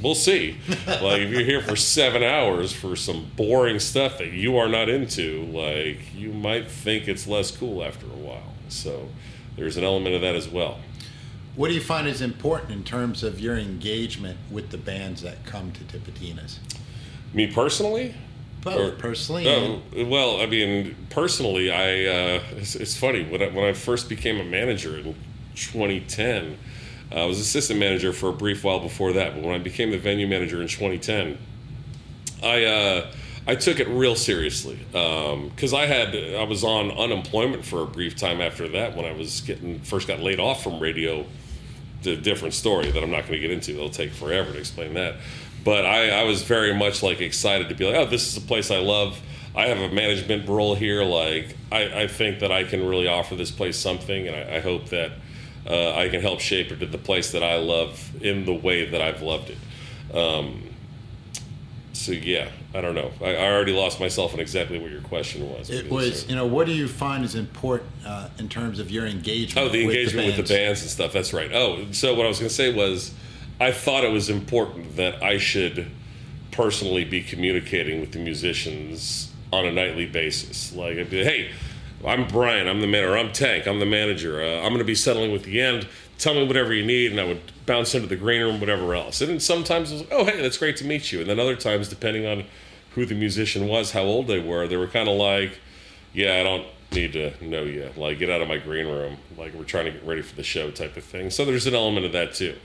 we'll see. Like, if you're here for 7 hours for some boring stuff that you are not into, like, you might think it's less cool after a while. So there's an element of that as well. What do you find is important in terms of your engagement with the bands that come to Tipitinas? Me personally? Personally? Well, I mean, personally, it's funny. When I first became a manager in 2010, I was assistant manager for a brief while before that. But when I became the venue manager in 2010, I took it real seriously because I was on unemployment for a brief time after that when I first got laid off from radio. A different story that I'm not going to get into. It'll take forever to explain that. But I was very much like excited to be like, oh, this is a place I love. I have a management role here. Like, I think that I can really offer this place something, and I hope that I can help shape it to the place that I love in the way that I've loved it. So yeah, I don't know. I already lost myself in exactly what your question was. It was, what do you find is important in terms of your engagement? Oh, the engagement with the bands and stuff. That's right. Oh, so what I was going to say was, I thought it was important that I should personally be communicating with the musicians on a nightly basis. Like, I'd be, hey, I'm Brian, I'm the manager, I'm Tank, I'm the manager. I'm going to be settling with the end. Tell me whatever you need, and I would bounce into the green room, whatever else. And then sometimes it was like, oh, hey, that's great to meet you. And then other times, depending on who the musician was, how old they were kind of like, yeah, I don't need to know you. Like, get out of my green room. Like, we're trying to get ready for the show type of thing. So there's an element of that, too.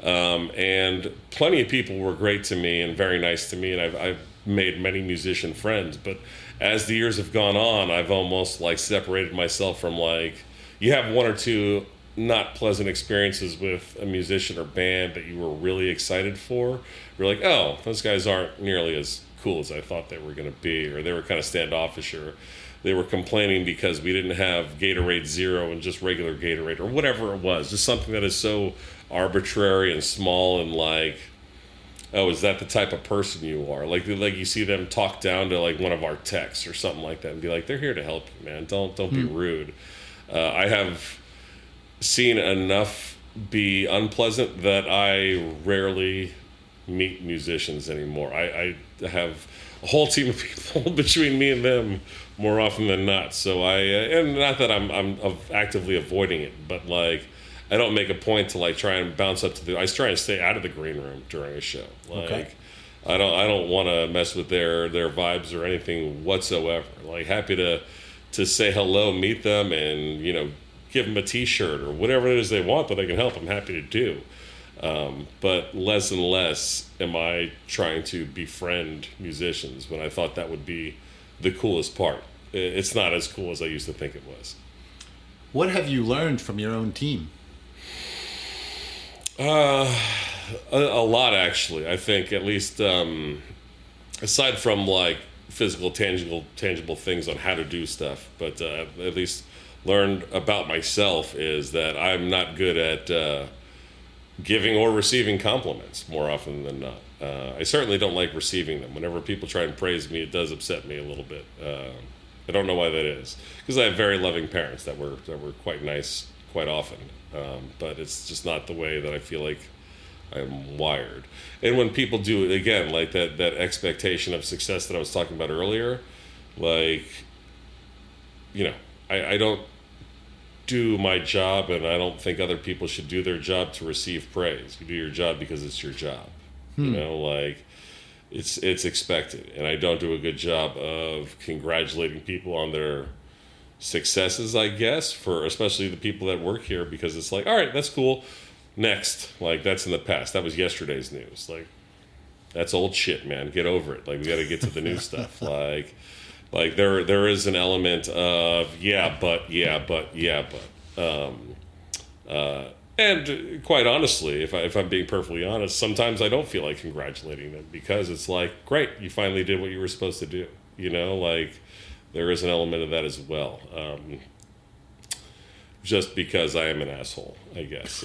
And plenty of people were great to me and very nice to me, and I've made many musician friends. But as the years have gone on, I've almost, like, separated myself from, like, you have one or two not pleasant experiences with a musician or band that you were really excited for. You're like, oh, those guys aren't nearly as cool as I thought they were going to be, or they were kind of standoffish, or they were complaining because we didn't have Gatorade Zero and just regular Gatorade, or whatever it was. Just something that is so arbitrary and small, and like, oh, is that the type of person you are? Like you see them talk down to like one of our techs or something like that and be like, they're here to help you, man. Don't be rude. I have seen enough be unpleasant that I rarely meet musicians anymore. I have a whole team of people between me and them more often than not. So and not that I'm actively avoiding it, but like, I don't make a point to like try and bounce up to I try and stay out of the green room during a show. Like, okay. I don't want to mess with their vibes or anything whatsoever. Like, happy to say hello, meet them, and give them a T-shirt or whatever it is they want that I can help. I'm happy to do. But less and less am I trying to befriend musicians when I thought that would be the coolest part. It's not as cool as I used to think it was. What have you learned from your own team? A lot, actually. I think at least aside from like physical, tangible things on how to do stuff, but at least learned about myself is that I'm not good at giving or receiving compliments more often than not. I certainly don't like receiving them. Whenever people try and praise me, it does upset me a little bit. I don't know why that is, because I have very loving parents that were quite nice quite often, but it's just not the way that I feel like I'm wired. And when people do it again, like that expectation of success that I was talking about earlier, like, you know, I don't do my job, and I don't think other people should do their job to receive praise. You do your job because it's your job. You know, like it's expected, and I don't do a good job of congratulating people on their successes, I guess, for especially the people that work here, because it's like, all right, that's cool. Next, like that's in the past. That was yesterday's news. Like that's old shit, man. Get over it. Like we got to get to the new stuff. Like there is an element of and quite honestly, if I'm being perfectly honest, sometimes I don't feel like congratulating them, because it's like, great, you finally did what you were supposed to do. You know, like there is an element of that as well. Just because I am an asshole, I guess.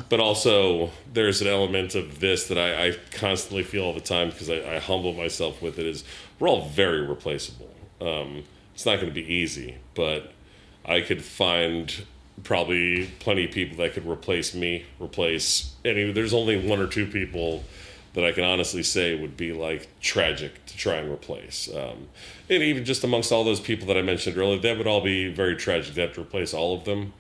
But also there's an element of this that I constantly feel all the time, because I humble myself with it, is we're all very replaceable. It's not going to be easy, but I could find probably plenty of people that could replace me, replace any. There's only one or two people that I can honestly say would be like tragic to try and replace. And even just amongst all those people that I mentioned earlier, that would all be very tragic to have to replace all of them.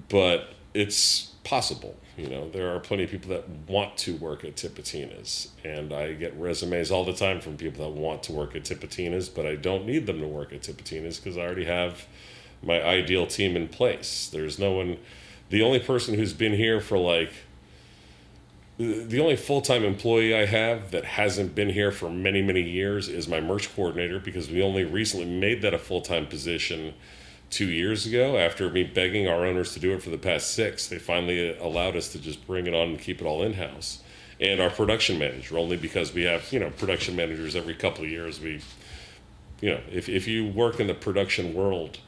But it's possible. You know, there are plenty of people that want to work at Tipitina's, and I get resumes all the time from people that want to work at Tipitina's, but I don't need them to work at Tipitina's because I already have my ideal team in place. There's no one. The only person who's been here for like, the only full-time employee I have that hasn't been here for many, many years is my merch coordinator, because we only recently made that a full-time position 2 years ago after me begging our owners to do it for the past 6. They finally allowed us to just bring it on and keep it all in-house. And our production manager, only because we have, you know, production managers every couple of years. We, you know, if you work in the production world,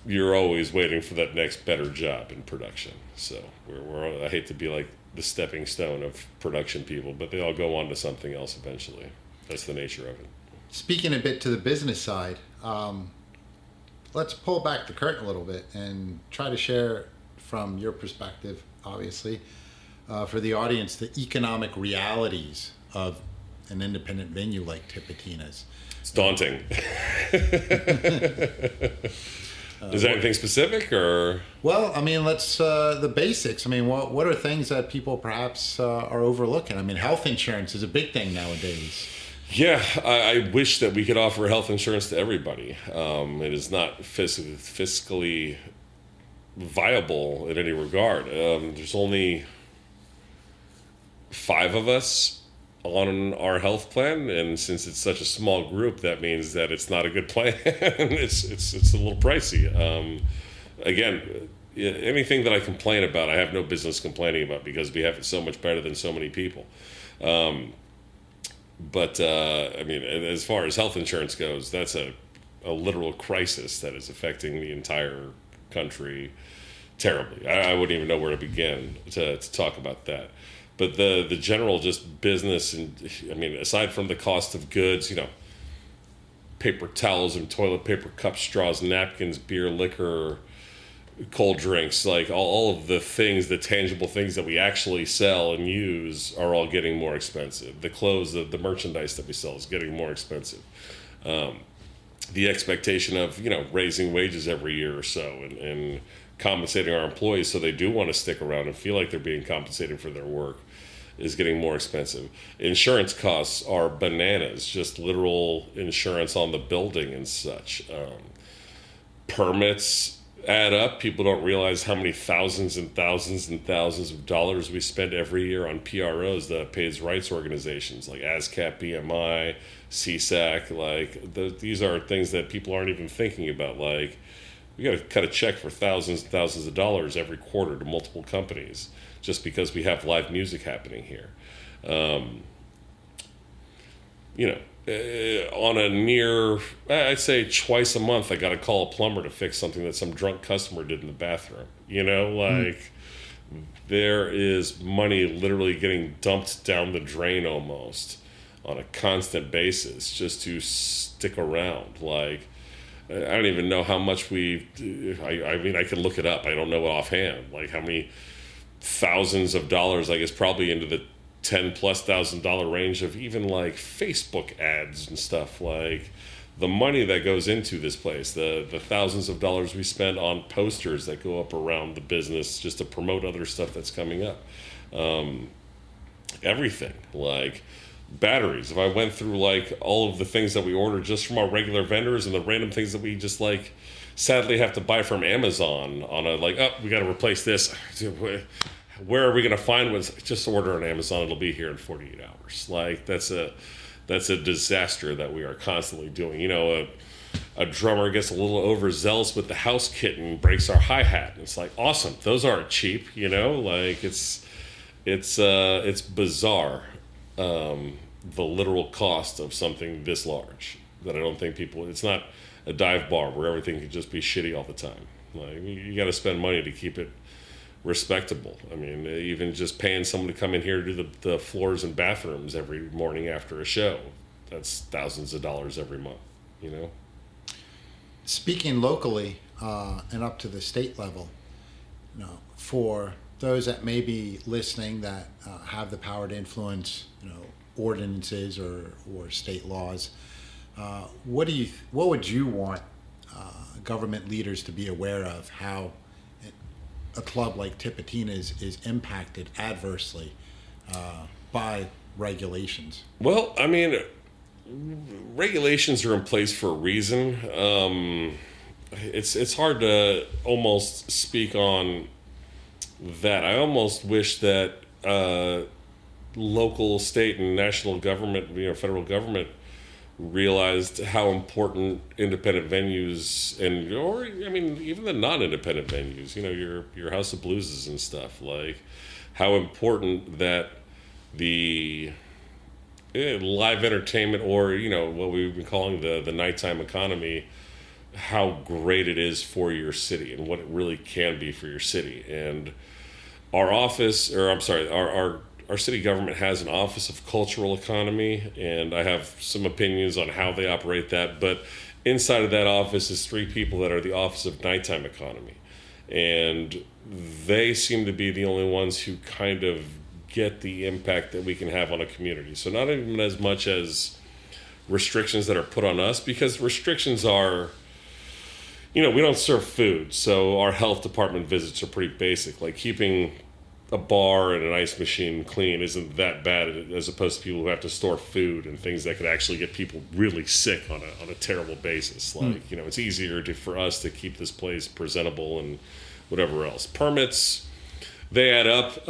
you're always waiting for that next better job in production. So we're I hate to be like the stepping stone of production people, but they all go on to something else eventually. That's the nature of it. Speaking a bit to the business side, let's pull back the curtain a little bit and try to share from your perspective, obviously, for the audience, the economic realities of an independent venue like Tipitina's. It's daunting. Is there anything specific, or? Well, I mean, let's the basics. I mean, what are things that people perhaps are overlooking? I mean, health insurance is a big thing nowadays. Yeah, I wish that we could offer health insurance to everybody. It is not fiscally viable in any regard. There's only 5 of us on our health plan, and since it's such a small group, that means that it's not a good plan. it's a little pricey. Again, anything that I complain about, I have no business complaining about, because we have it so much better than so many people. But I mean, as far as health insurance goes, that's a literal crisis that is affecting the entire country terribly. I wouldn't even know where to begin to talk about that. But the general just business, and I mean, aside from the cost of goods, you know, paper towels and toilet paper, cups, straws, napkins, beer, liquor, cold drinks, like all of the things, the tangible things that we actually sell and use are all getting more expensive. The clothes, the merchandise that we sell is getting more expensive. The expectation of, you know, raising wages every year or so and compensating our employees so they do want to stick around and feel like they're being compensated for their work is getting more expensive. Insurance costs are bananas, just literal insurance on the building and such. Permits add up. People don't realize how many thousands and thousands and thousands of dollars we spend every year on PROs, the pays rights organizations like ASCAP, BMI, CSAC. Like these are things that people aren't even thinking about. Like we got to cut a check for thousands and thousands of dollars every quarter to multiple companies just because we have live music happening here. On a near, I'd say twice a month, I got to call a plumber to fix something that some drunk customer did in the bathroom. There is money literally getting dumped down the drain almost on a constant basis just to stick around. Like, I don't even know how much I could look it up. I don't know offhand. Like, how many thousands of dollars, I guess probably into the $10,000+ range of even like Facebook ads and stuff. Like, the money that goes into this place, the thousands of dollars we spend on posters that go up around the business just to promote other stuff that's coming up. Everything, like batteries. If I went through like all of the things that we order just from our regular vendors and the random things that we just like sadly have to buy from Amazon on a like, oh, we got to replace this. Where are we going to find one? Just order on Amazon. It'll be here in 48 hours. Like, that's a disaster that we are constantly doing. A drummer gets a little overzealous with the house kit and breaks our hi-hat. It's like, awesome. Those aren't cheap, like it's bizarre. The literal cost of something this large that I don't think it's not a dive bar where everything can just be shitty all the time. Like, you got to spend money to keep it respectable. I mean, even just paying someone to come in here to do the floors and bathrooms every morning after a show, that's thousands of dollars every month, Speaking locally and up to the state level, for those that may be listening that have the power to influence, ordinances or state laws, what would you want government leaders to be aware of how a club like Tipitina is impacted adversely by regulations? Well, I mean, regulations are in place for a reason. It's hard to almost speak on that. I almost wish that local, state, and national government, federal government, realized how important independent venues even the non-independent venues, your House of Blueses and stuff, like how important that the live entertainment or what we've been calling the nighttime economy, how great it is for your city and what it really can be for your city. And our city government has an Office of Cultural Economy, and I have some opinions on how they operate that. But inside of that office is 3 people that are the Office of Nighttime Economy. And they seem to be the only ones who kind of get the impact that we can have on a community. So not even as much as restrictions that are put on us, because restrictions are, we don't serve food. So our health department visits are pretty basic, like keeping a bar and an ice machine clean isn't that bad, as opposed to people who have to store food and things that could actually get people really sick on a terrible basis. Like, it's easier for us to keep this place presentable and whatever else. Permits, they add up.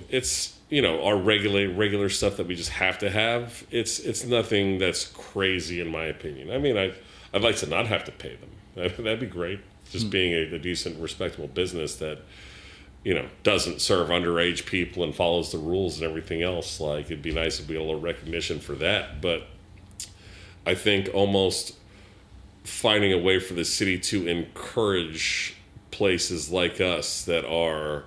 It's, our regular stuff that we just have to have. It's nothing that's crazy in my opinion. I mean, I'd like to not have to pay them. That'd be great. Just being a decent, respectable business that doesn't serve underage people and follows the rules and everything else. Like, it'd be nice if we had a little recognition for that. But I think almost finding a way for the city to encourage places like us that are...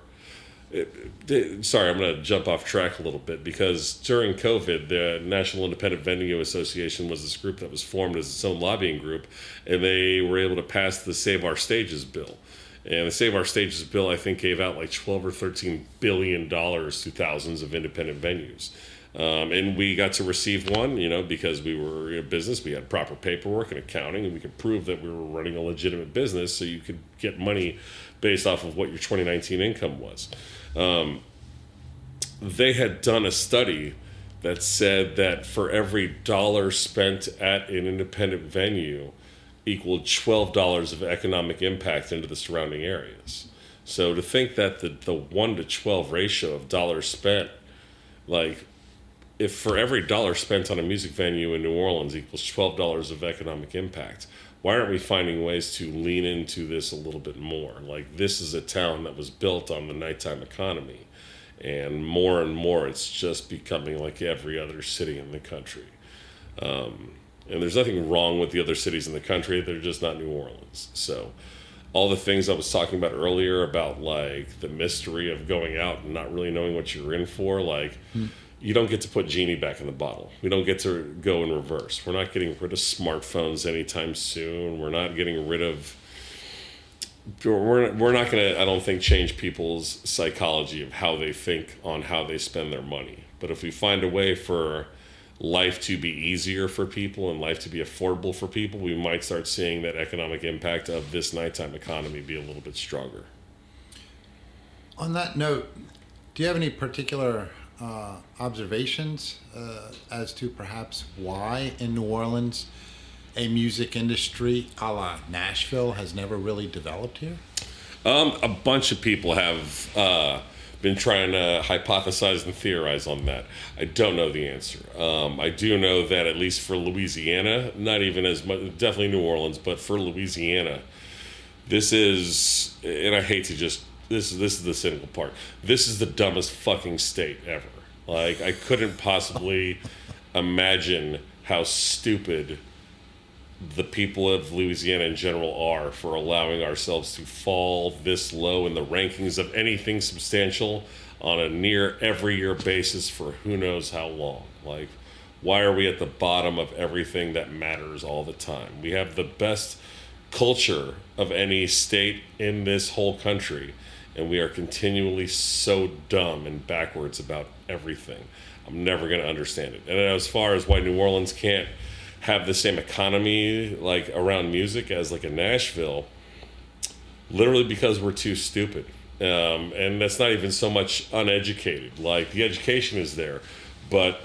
Sorry, I'm going to jump off track a little bit, because during COVID, the National Independent Venue Association was this group that was formed as its own lobbying group, and they were able to pass the Save Our Stages bill. And the Save Our Stages bill, I think, gave out like $12 or $13 billion to thousands of independent venues. And we got to receive one, because we were in business. We had proper paperwork and accounting, and we could prove that we were running a legitimate business, so you could get money based off of what your 2019 income was. They had done a study that said that for every dollar spent at an independent venue equaled $12 of economic impact into the surrounding areas. So to think that the 1 to 12 ratio of dollars spent, like, if for every dollar spent on a music venue in New Orleans equals $12 of economic impact, why aren't we finding ways to lean into this a little bit more? Like, this is a town that was built on the nighttime economy, and more it's just becoming like every other city in the country. And there's nothing wrong with the other cities in the country, they're just not New Orleans. So all the things I was talking about earlier about like the mystery of going out and not really knowing what you're in for, like you don't get to put Genie back in the bottle. We don't get to go in reverse. We're not getting rid of smartphones anytime soon. We're not getting rid of, we're not going to, I don't think, change people's psychology of how they think on how they spend their money. But if we find a way for life to be easier for people and life to be affordable for people, we might start seeing that economic impact of this nighttime economy be a little bit stronger. On that note, do you have any particular observations as to perhaps why in New Orleans a music industry a la Nashville has never really developed here? A bunch of people have been trying to hypothesize and theorize on that. I don't know the answer. I do know that at least for Louisiana, not even as much, definitely New Orleans, but for Louisiana, this is, and I hate to just, this is the cynical part. This is the dumbest fucking state ever. Like, I couldn't possibly imagine how stupid the people of Louisiana in general are for allowing ourselves to fall this low in the rankings of anything substantial on a near every year basis for who knows how long. Like, why are we at the bottom of everything that matters all the time? We have the best culture of any state in this whole country, and we are continually so dumb and backwards about everything. I'm never going to understand it. And as far as why New Orleans can't have the same economy like around music as like a Nashville, literally because we're too stupid. And that's not even so much uneducated. Like, the education is there, but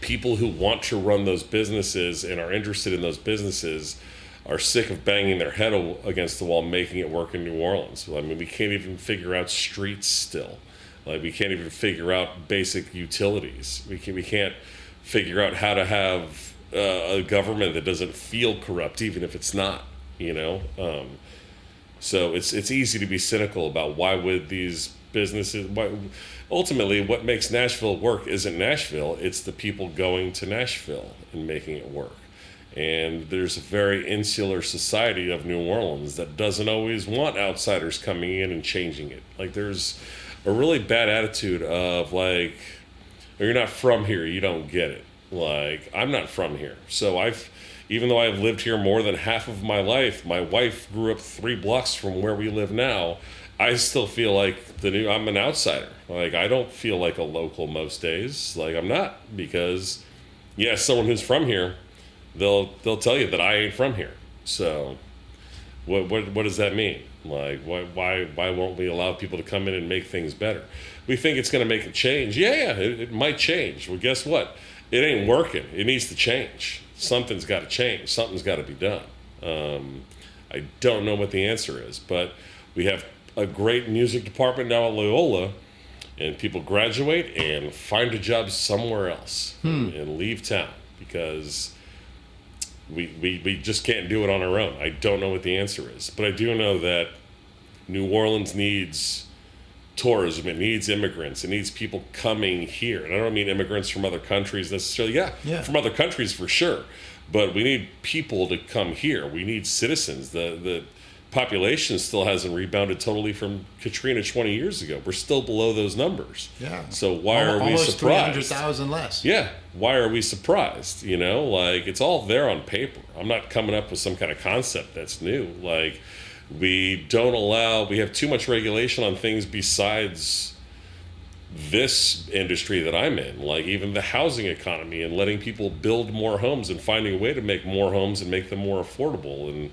people who want to run those businesses and are interested in those businesses are sick of banging their head against the wall making it work in New Orleans. I mean, we can't even figure out streets still. Like, we can't even figure out basic utilities. We can't figure out how to have a government that doesn't feel corrupt, even if it's not, you know? So it's easy to be cynical about why would these businesses, ultimately what makes Nashville work isn't Nashville, it's the people going to Nashville and making it work. And there's a very insular society of New Orleans that doesn't always want outsiders coming in and changing it. Like, there's a really bad attitude of like, oh, you're not from here, you don't get it. Like, I'm not from here. So even though I've lived here more than half of my life, my wife grew up 3 blocks from where we live now, I still feel like I'm an outsider. Like, I don't feel like a local most days. Like, I'm not, because, yeah, someone who's from here, they'll tell you that I ain't from here. So what does that mean? Like, why won't we allow people to come in and make things better? We think it's going to make a change. Yeah, it might change. Well, guess what? It ain't working. It needs to change. Something's got to change. Something's got to be done. I don't know what the answer is, but we have a great music department now at Loyola, and people graduate and find a job somewhere else and leave town because we just can't do it on our own. I don't know what the answer is, but I do know that New Orleans needs tourism, it needs immigrants, it needs people coming here. And I don't mean immigrants from other countries necessarily. Yeah, from other countries for sure. But we need people to come here. We need citizens. The population still hasn't rebounded totally from Katrina 20 years ago. We're still below those numbers. Yeah. So why are we surprised? Almost 300,000 less. Yeah. Why are we surprised? You know, like, it's all there on paper. I'm not coming up with some kind of concept that's new. Like, we have too much regulation on things besides this industry that I'm in, like even the housing economy and letting people build more homes and finding a way to make more homes and make them more affordable.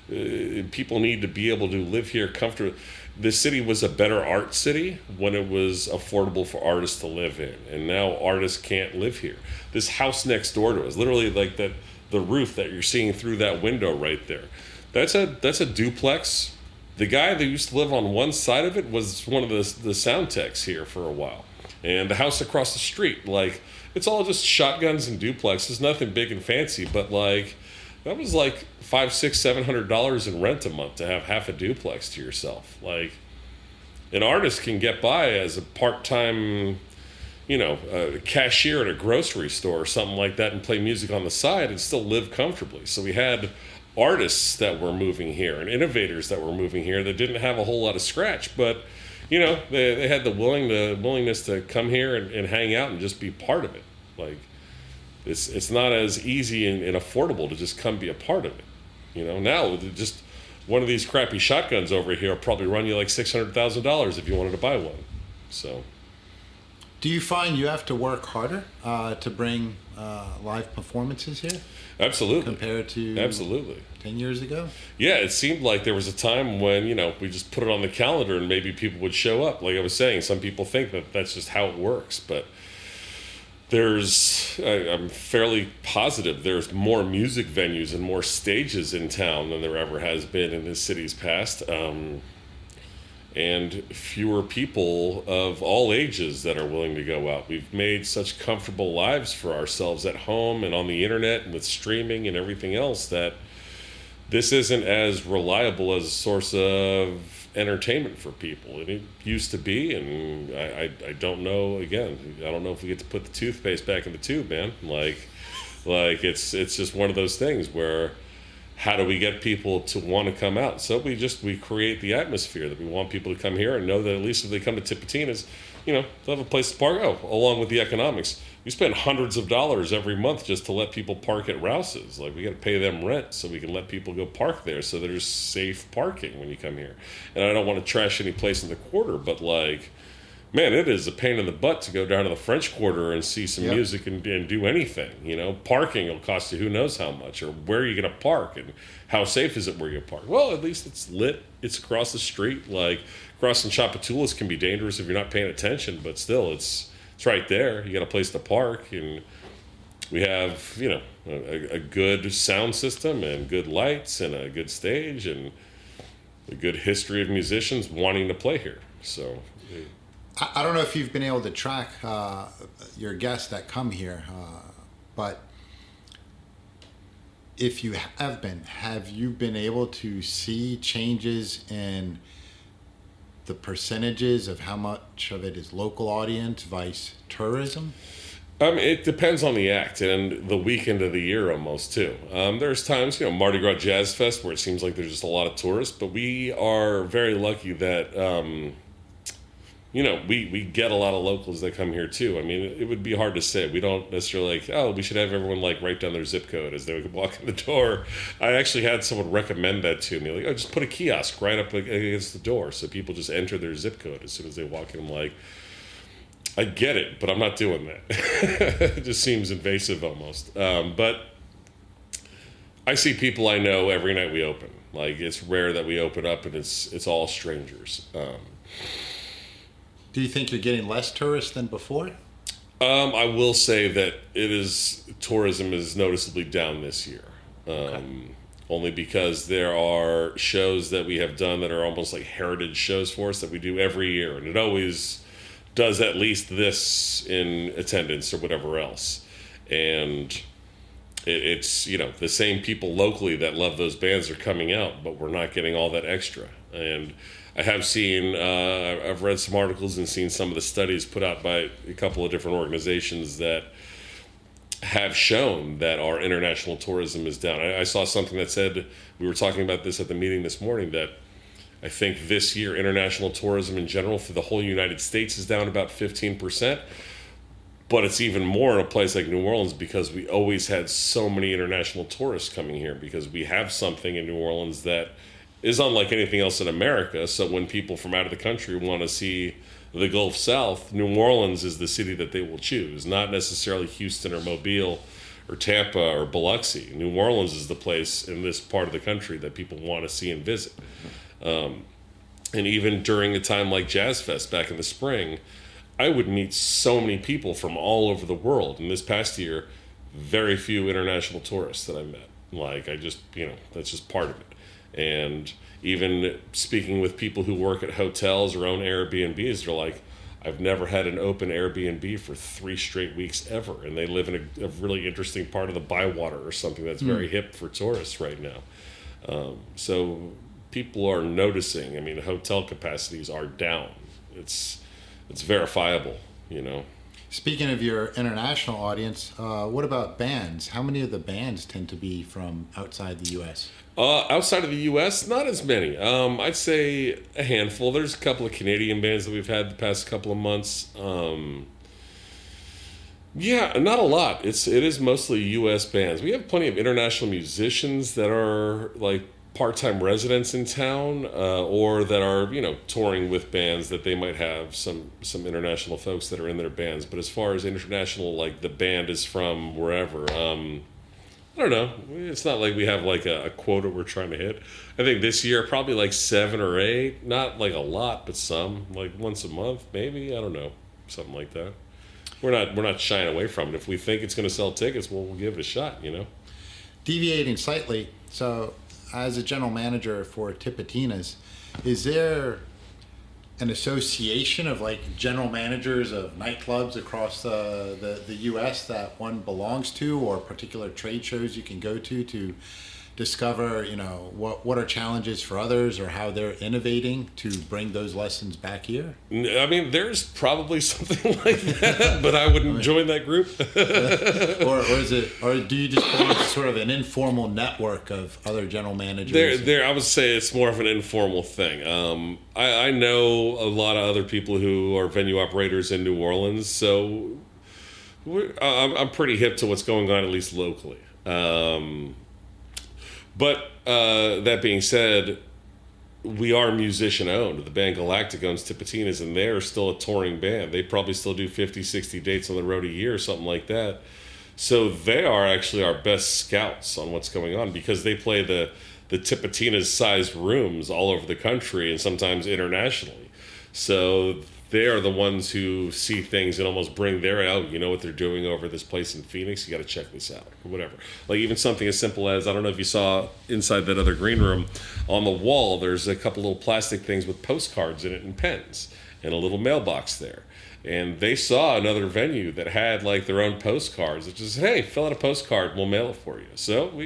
And people need to be able to live here comfortably. This city was a better art city when it was affordable for artists to live in, and now artists can't live here. This house next door to us, literally like the roof that you're seeing through that window right there, that's a duplex. The guy that used to live on one side of it was one of the sound techs here for a while. And the house across the street, like, it's all just shotguns and duplexes, nothing big and fancy, but like, That was like $500, $600, $700 in rent a month to have half a duplex to yourself. Like, an artist can get by as a part-time, cashier at a grocery store or something like that and play music on the side and still live comfortably. So we had artists that were moving here and innovators that were moving here that didn't have a whole lot of scratch, but they had the willingness to come here and hang out and just be part of it. Like, it's not as easy and affordable to just come be a part of it. Now just one of these crappy shotguns over here will probably run you like $600,000 if you wanted to buy one. So, do you find you have to work harder to bring live performances here? Absolutely. Compared to 10 years ago? Yeah, it seemed like there was a time when, we just put it on the calendar and maybe people would show up. Like I was saying, some people think that that's just how it works. But I'm fairly positive there's more music venues and more stages in town than there ever has been in the city's past. And fewer people of all ages that are willing to go out. We've made such comfortable lives for ourselves at home and on the internet and with streaming and everything else that this isn't as reliable as a source of entertainment for people. And it used to be, and I don't know, again, I don't know if we get to put the toothpaste back in the tube, man. Like it's just one of those things where how do we get people to want to come out? So we create the atmosphere that we want people to come here and know that at least if they come to Tipitina's, they'll have a place to park. Oh, along with the economics, we spend hundreds of dollars every month just to let people park at Rouse's. Like, we got to pay them rent so we can let people go park there so there's safe parking when you come here. And I don't want to trash any place in the quarter, but like, man, it is a pain in the butt to go down to the French Quarter and see some music and do anything. Parking will cost you who knows how much, or where are you going to park, and how safe is it where you park? Well, at least it's lit. It's across the street. Like, crossing Chapatulas can be dangerous if you're not paying attention, but still, it's right there. You got a place to park, and we have, a good sound system and good lights and a good stage and a good history of musicians wanting to play here. So I don't know if you've been able to track your guests that come here, but if you have you been able to see changes in the percentages of how much of it is local audience vice tourism? It depends on the act and the weekend of the year almost too. There's times, Mardi Gras Jazz Fest where it seems like there's just a lot of tourists, but we are very lucky that we get a lot of locals that come here too. I mean, it would be hard to say. We don't necessarily we should have everyone write down their zip code as they would walk in the door. I actually had someone recommend that to me. Like, just put a kiosk right up against the door so people just enter their zip code as soon as they walk in. I'm like, I get it, but I'm not doing that. It just seems invasive almost. But I see people I know every night we open. Like, it's rare that we open up and it's all strangers. Do you think you're getting less tourists than before? I will say that tourism is noticeably down this year. Only because there are shows that we have done that are almost like heritage shows for us that we do every year. And it always does at least this in attendance or whatever else. And it's, the same people locally that love those bands are coming out, but we're not getting all that extra. And I have seen, I've read some articles and seen some of the studies put out by a couple of different organizations that have shown that our international tourism is down. I saw something that said, we were talking about this at the meeting this morning, that I think this year international tourism in general for the whole United States is down about 15%. But it's even more in a place like New Orleans because we always had so many international tourists coming here because we have something in New Orleans that is unlike anything else in America. So when people from out of the country want to see the Gulf South, New Orleans is the city that they will choose, not necessarily Houston or Mobile or Tampa or Biloxi. New Orleans is the place in this part of the country that people want to see and visit. And even during a time like Jazz Fest back in the spring, I would meet so many people from all over the world. And this past year, very few international tourists that I met. Like, that's just part of it. And even speaking with people who work at hotels or own Airbnbs, they're like, I've never had an open Airbnb for 3 straight weeks ever, and they live in a really interesting part of the Bywater or something that's very hip for tourists right now. So people are noticing. I mean, hotel capacities are down. It's verifiable, you know. Speaking of your international audience, what about bands? How many of the bands tend to be from outside the U.S.? Outside of the U.S., not as many. I'd say a handful. There's a couple of Canadian bands that we've had the past couple of months. Yeah, not a lot. It is mostly U.S. bands. We have plenty of international musicians that are like part-time residents in town, or that are, you know, touring with bands that they might have some international folks that are in their bands. But as far as international, like the band is from wherever, I don't know. It's not like we have like a quota we're trying to hit. I think this year probably like 7 or 8, not like a lot, but some, like once a month maybe. I don't know, something like that. We're not shying away from it. If we think it's going to sell tickets, well, we'll give it a shot, you know. Deviating slightly, so as a general manager for Tipitinas, is there an association of like general managers of nightclubs across the U.S. that one belongs to, or particular trade shows you can go to discover, you know, what are challenges for others or how they're innovating to bring those lessons back here? I mean, there's probably something like that, but I wouldn't join that group. or do you just belong to sort of an informal network of other general managers? I would say it's more of an informal thing. I know a lot of other people who are venue operators in New Orleans, so I'm pretty hip to what's going on, at least locally. But that being said, we are musician owned. The band Galactic owns Tipitinas, and they're still a touring band. They probably still do 50, 60 dates on the road a year, something like that. So they are actually our best scouts on what's going on, because they play the Tipitinas sized rooms all over the country and sometimes internationally. So they are the ones who see things and almost bring their out. You know what they're doing over this place in Phoenix? You got to check this out, or whatever. Like even something as simple as, I don't know if you saw inside that other green room, on the wall there's a couple little plastic things with postcards in it and pens, and a little mailbox there. And they saw another venue that had like their own postcards. It just, hey, fill out a postcard and we'll mail it for you. So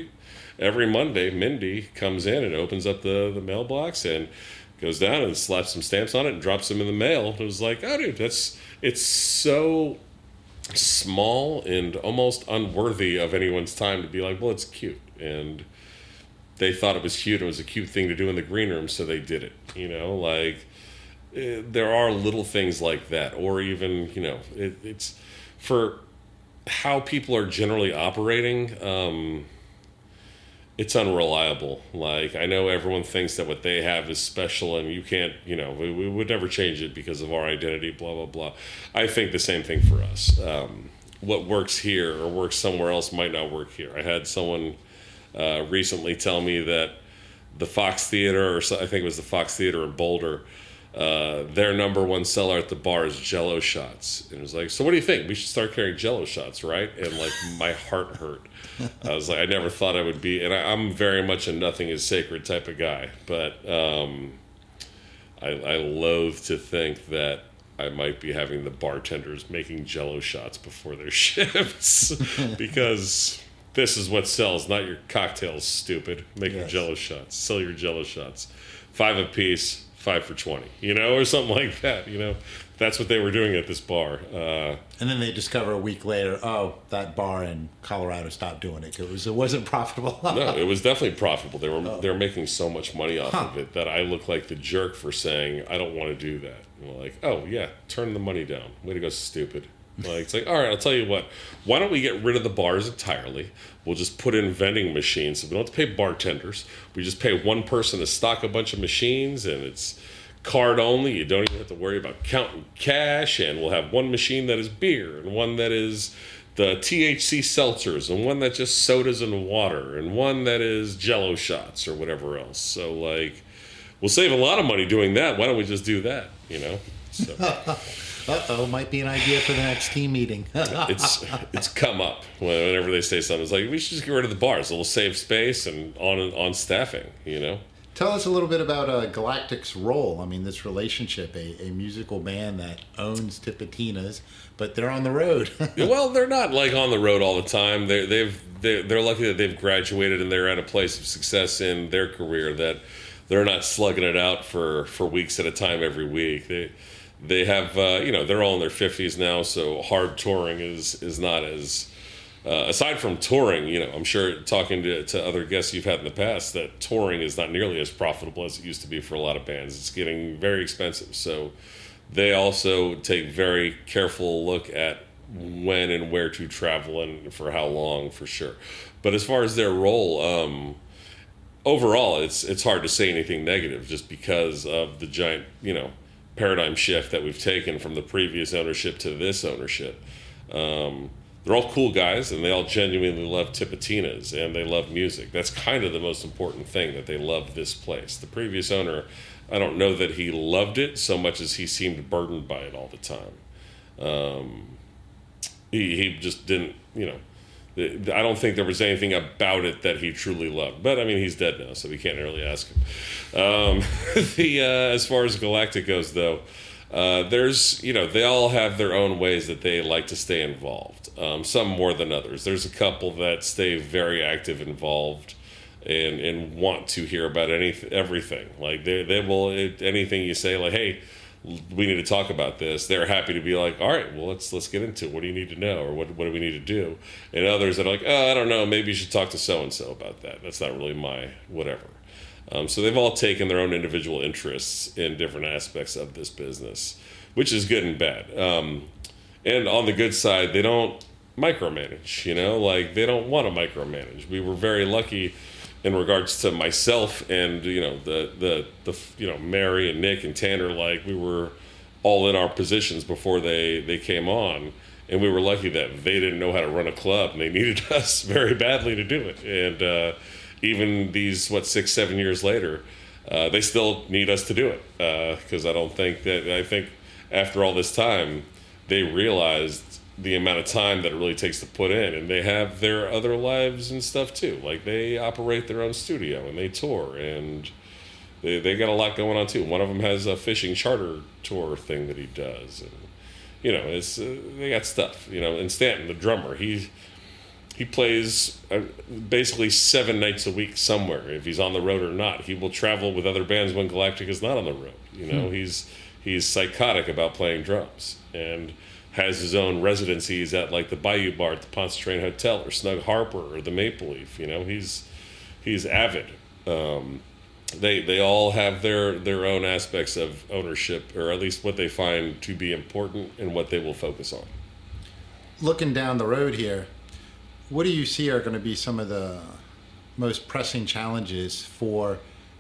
every Monday, Mindy comes in and opens up the mailbox and goes down and slaps some stamps on it and drops them in the mail. It was like, oh, dude, it's so small and almost unworthy of anyone's time to be like, well, it's cute. And they thought it was cute. It was a cute thing to do in the green room, so they did it. You know, like there are little things like that. Or even, you know, it's for how people are generally operating, it's unreliable. Like, I know everyone thinks that what they have is special and you can't, you know, we would never change it because of our identity, blah, blah, blah. I think the same thing for us. What works here or works somewhere else might not work here. I had someone recently tell me that the Fox Theater, or I think it was the Fox Theater in Boulder, their number one seller at the bar is Jell-O shots. And it was like, so what do you think? We should start carrying Jell-O shots, right? And like my heart hurt. I was like, I never thought I would be, and I'm very much a nothing is sacred type of guy. But I loathe to think that I might be having the bartenders making Jell-O shots before their shifts, because this is what sells, not your cocktails, stupid. Make your Jell-O shots. Sell your Jell-O shots. 5 a piece. 5 for 20, you know, or something like that, you know. That's what they were doing at this bar. And then they discover a week later, oh, that bar in Colorado stopped doing it. It wasn't profitable. No, it was definitely profitable. They were making so much money off of it that I look like the jerk for saying, I don't want to do that. And we're like, oh, yeah, turn the money down. Way to go, stupid. Like, it's like, all right, I'll tell you what. Why don't we get rid of the bars entirely? We'll just put in vending machines. So we don't have to pay bartenders. We just pay one person to stock a bunch of machines, and it's card only. You don't even have to worry about counting cash. And we'll have one machine that is beer, and one that is the THC seltzers, and one that's just sodas and water, and one that is Jell-O shots or whatever else. So, like, we'll save a lot of money doing that. Why don't we just do that, you know? So. Might be an idea for the next team meeting. It's come up whenever they say something. It's like, we should just get rid of the bars. It'll save space and on staffing, you know? Tell us a little bit about Galactic's role. I mean, this relationship, a musical band that owns Tipitinas, but they're on the road. Well, they're not like on the road all the time. They're lucky that they've graduated and they're at a place of success in their career that they're not slugging it out for weeks at a time every week. They have they're all in their 50s now, so hard touring is not as aside from touring, I'm sure talking to other guests you've had in the past, that touring is not nearly as profitable as it used to be for a lot of bands. It's getting very expensive. So they also take very careful look at when and where to travel and for how long, for sure. But as far as their role, overall, it's hard to say anything negative just because of the giant, paradigm shift that we've taken from the previous ownership to this ownership. They're all cool guys, and they all genuinely love Tipitinas, and they love music. That's kind of the most important thing, that they love this place. The previous owner, I don't know that he loved it so much as he seemed burdened by it all the time. He just didn't, I don't think there was anything about it that he truly loved. But, I mean, he's dead now, so we can't really ask him. As far as Galactic goes, though, there's, they all have their own ways that they like to stay involved. Some more than others. There's a couple that stay very active, involved, and want to hear about everything. Like they will, anything you say, like, hey, we need to talk about this. They're happy to be like, all right, well, let's get into it. What do you need to know, or what do we need to do? And others that are like, oh, I don't know, maybe you should talk to so and so about that. That's not really my whatever. So they've all taken their own individual interests in different aspects of this business, which is good and bad. And on the good side, they don't micromanage, like they don't want to micromanage. We were very lucky in regards to myself and, the Mary and Nick and Tanner, like we were all in our positions before they came on. And we were lucky that they didn't know how to run a club and they needed us very badly to do it. And, even these 6-7 years later, they still need us to do it, because I think after all this time they realized the amount of time that it really takes to put in, and they have their other lives and stuff too. Like they operate their own studio and they tour, and they got a lot going on too. One of them has a fishing charter tour thing that he does, and it's they got stuff. And Stanton, the drummer, he plays basically 7 nights a week somewhere. If he's on the road or not, he will travel with other bands when Galactic is not on the road. He's psychotic about playing drums and has his own residencies at like the Bayou Bar at the Pontchartrain Hotel or Snug Harbor or the Maple Leaf. He's avid. They all have their own aspects of ownership, or at least what they find to be important and what they will focus on. Looking down the road here, what do you see are going to be some of the most pressing challenges for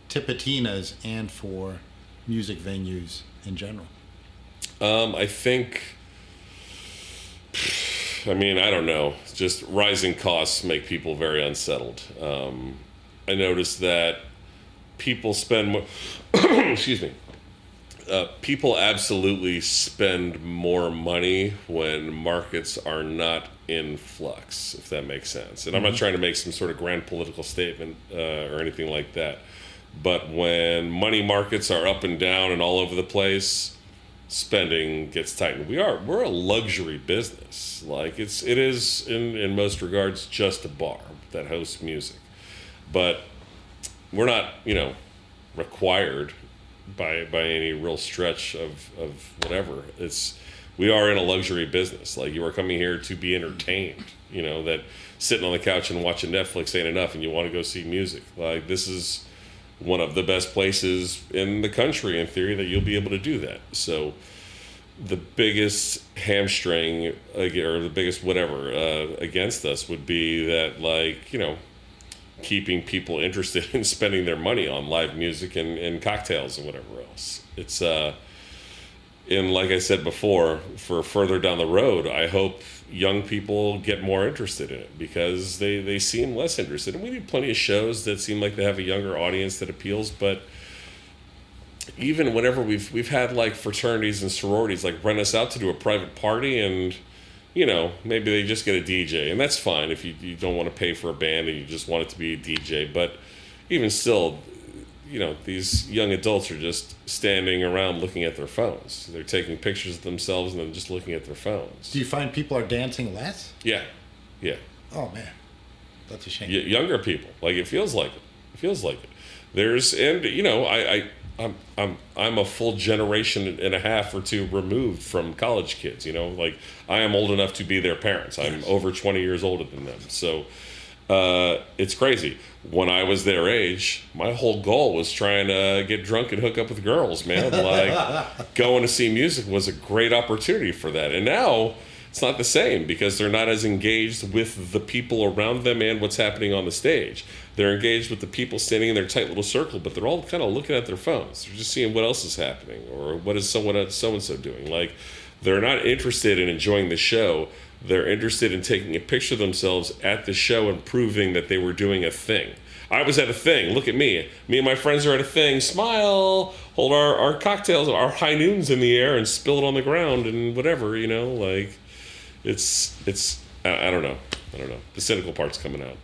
Tipitinas and for music venues in general? I don't know. Just rising costs make people very unsettled. I noticed that people spend more, excuse me. People absolutely spend more money when markets are not in flux, if that makes sense. And I'm not trying to make some sort of grand political statement or anything like that. But when money markets are up and down and all over the place, spending gets tightened. We're a luxury business. Like it is in most regards just a bar that hosts music. But we're not, required by any real stretch of whatever. We are in a luxury business. Like you are coming here to be entertained, that sitting on the couch and watching Netflix ain't enough and you want to go see music. Like this is one of the best places in the country, in theory, that you'll be able to do that. So the biggest hamstring, or the biggest whatever, against us would be that, keeping people interested in spending their money on live music and cocktails and whatever else. It's, and like I said before, for further down the road, I hope young people get more interested in it because they seem less interested. And we do plenty of shows that seem like they have a younger audience that appeals, but even whenever we've had like fraternities and sororities like rent us out to do a private party, and maybe they just get a DJ, and that's fine if you don't want to pay for a band and you just want it to be a DJ. But even still, these young adults are just standing around looking at their phones. They're taking pictures of themselves and then just looking at their phones. Do you find people are dancing less? Yeah. Oh man, that's a shame. Younger people, like it feels like it. There's, and I'm a full generation and a half or two removed from college kids. Like I am old enough to be their parents. I'm over 20 years older than them. So it's crazy. When I was their age, my whole goal was trying to get drunk and hook up with girls, man. Like going to see music was a great opportunity for that. And now it's not the same because they're not as engaged with the people around them and what's happening on the stage. They're engaged with the people standing in their tight little circle, but they're all kind of looking at their phones. They're just seeing what else is happening or what is so-and-so doing. Like they're not interested in enjoying the show. They're interested in taking a picture of themselves at the show and proving that they were doing a thing. I was at a thing. Look at me. Me and my friends are at a thing. Smile. Hold our cocktails, our high noons in the air and spill it on the ground and whatever, like it's I don't know. The cynical part's coming out.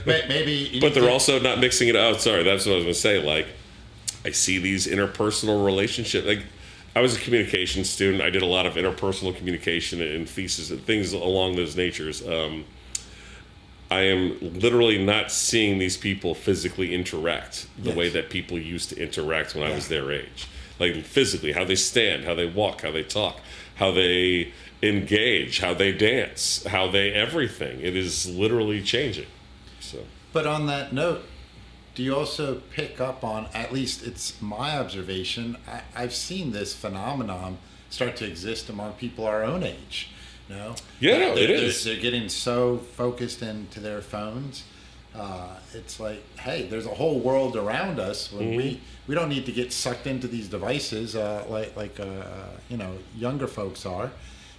Maybe. But they're also not mixing it out. Sorry, that's what I was going to say. Like, I see these interpersonal relationships. Like, I was a communication student. I did a lot of interpersonal communication and thesis and things along those natures. I am literally not seeing these people physically interact the way that people used to interact when I was their age. Like physically, how they stand, how they walk, how they talk, how they engage, how they dance, how they everything. It is literally changing. So. But on that note, do you also pick up on, at least it's my observation, I've seen this phenomenon start to exist among people our own age. Yeah, no, it is. They're getting so focused into their phones. It's like, hey, there's a whole world around us. When we don't need to get sucked into these devices like younger folks are.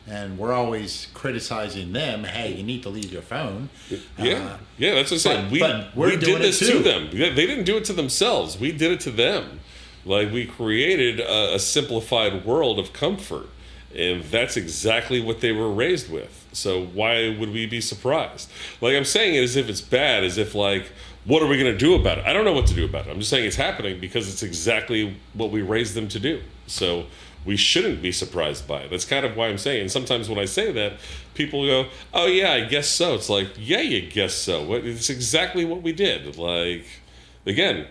And we're always criticizing them. Hey, you need to leave your phone. Yeah, that's what I'm saying. We did this to them. They didn't do it to themselves. We did it to them. Like we created a simplified world of comfort. And that's exactly what they were raised with. So why would we be surprised? Like I'm saying it as if it's bad, as if like, what are we going to do about it? I don't know what to do about it. I'm just saying it's happening because it's exactly what we raised them to do. So we shouldn't be surprised by it. That's kind of why I'm saying. And sometimes when I say that, people go, oh yeah, I guess so. It's like, yeah, you guess so. It's exactly what we did. Like, again,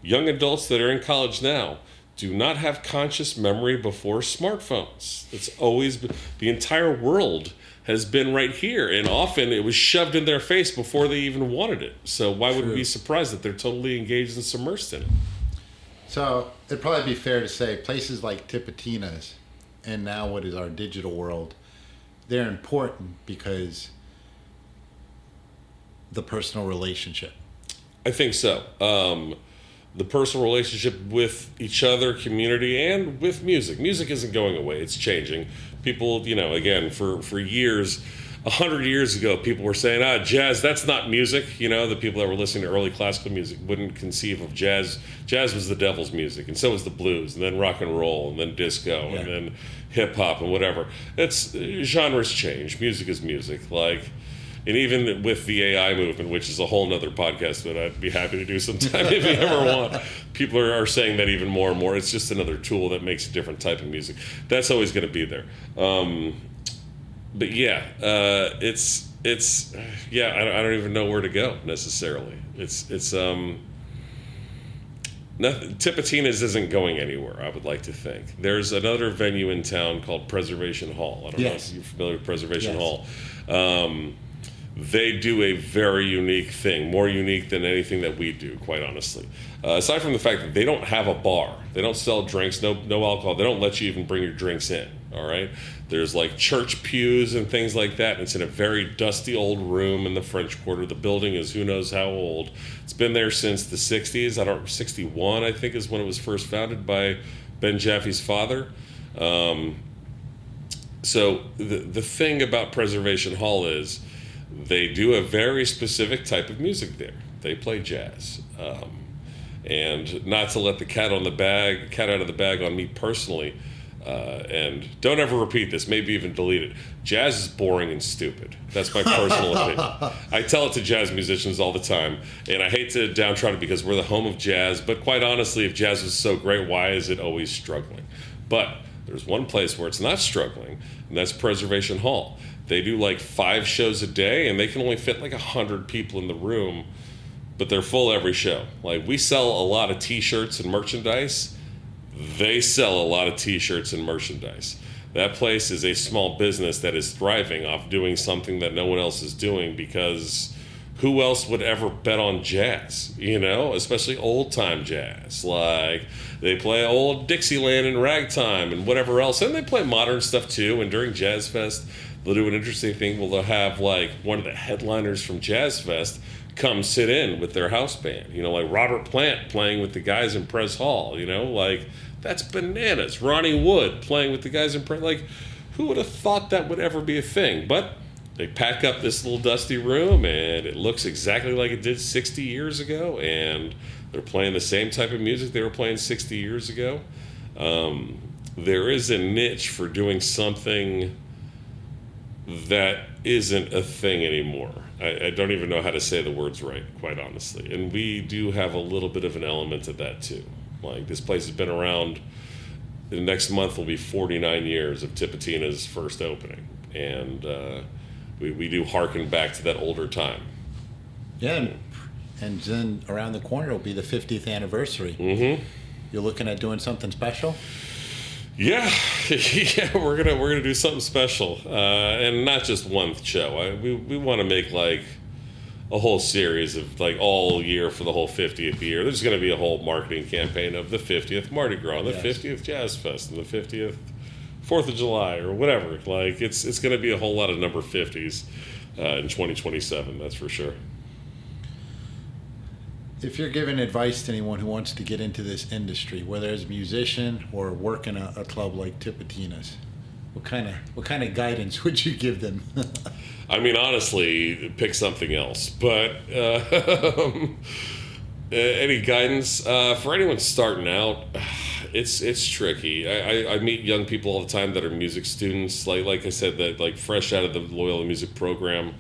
young adults that are in college now, do not have conscious memory before smartphones. It's always been, the entire world has been right here, and often it was shoved in their face before they even wanted it. So why would we be surprised that they're totally engaged and submersed in it? So it'd probably be fair to say places like Tipitina's and now what is our digital world, they're important because the personal relationship. I think so. The personal relationship with each other, community, and with music. Music isn't going away. It's changing. People, again, for years, 100 years ago, people were saying, jazz, that's not music. The people that were listening to early classical music wouldn't conceive of jazz. Jazz was the devil's music, and so was the blues, and then rock and roll, and then disco, and then hip-hop, and whatever. Genres change. Music is music. And even with the AI movement, which is a whole nother podcast that I'd be happy to do sometime if you ever want, people are saying that even more and more. It's just another tool that makes a different type of music. That's always going to be there. But yeah, it's I don't even know where to go necessarily. Nothing. Tipitina's isn't going anywhere, I would like to think. There's another venue in town called Preservation Hall. I don't know if you're familiar with Preservation Hall. They do a very unique thing, more unique than anything that we do, quite honestly. Aside from the fact that they don't have a bar. They don't sell drinks, no alcohol. They don't let you even bring your drinks in, all right? There's like church pews and things like that. And it's in a very dusty old room in the French Quarter. The building is who knows how old. It's been there since the 60s. 61, I think, is when it was first founded by Ben Jaffe's father. So the thing about Preservation Hall is they do a very specific type of music there. They play jazz. And not to let the cat out of the bag on me personally, And don't ever repeat this, maybe even delete it. Jazz is boring and stupid. That's my personal opinion. I tell it to jazz musicians all the time, and I hate to downtrod it because we're the home of jazz, but quite honestly, if jazz was so great, why is it always struggling? But there's one place where it's not struggling, and that's Preservation Hall. They do like 5 shows a day, and they can only fit like 100 people in the room, but they're full every show. Like, we sell a lot of t-shirts and merchandise. They sell a lot of t-shirts and merchandise. That place is a small business that is thriving off doing something that no one else is doing, because who else would ever bet on jazz, you know, especially old-time jazz. Like, they play old Dixieland and ragtime and whatever else, and they play modern stuff too. And during Jazz Fest, they'll do an interesting thing. They'll have like one of the headliners from Jazz Fest come sit in with their house band, you know, like Robert Plant playing with the guys in Pres Hall, you know, like, that's bananas. Ronnie Wood playing with the guys in Pres, like, who would have thought that would ever be a thing? But they pack up this little dusty room, and it looks exactly like it did 60 years ago, and they're playing the same type of music they were playing 60 years ago. There is a niche for doing something that isn't a thing anymore. I don't even know how to say the words right, quite honestly. And we do have a little bit of an element of that too. Like, this place has been around. The next month will be 49 years of Tipitina's first opening. And we do harken back to that older time. Yeah, and then around the corner will be the 50th anniversary. Mm-hmm. You're looking at doing something special? Yeah, yeah, we're gonna do something special, and not just one show. We want to make like a whole series of like all year for the whole 50th year. There's gonna be a whole marketing campaign of the 50th Mardi Gras, the 50th Jazz Fest, and the 50th 4th of July, or whatever. Like, it's gonna be a whole lot of number 50s in 2027. That's for sure. If you're giving advice to anyone who wants to get into this industry, whether as a musician or work in a club like Tipitina's, what kind of guidance would you give them? I mean, honestly, pick something else. But any guidance for anyone starting out? It's tricky. I meet young people all the time that are music students. Like I said, that like fresh out of the Loyola Music program.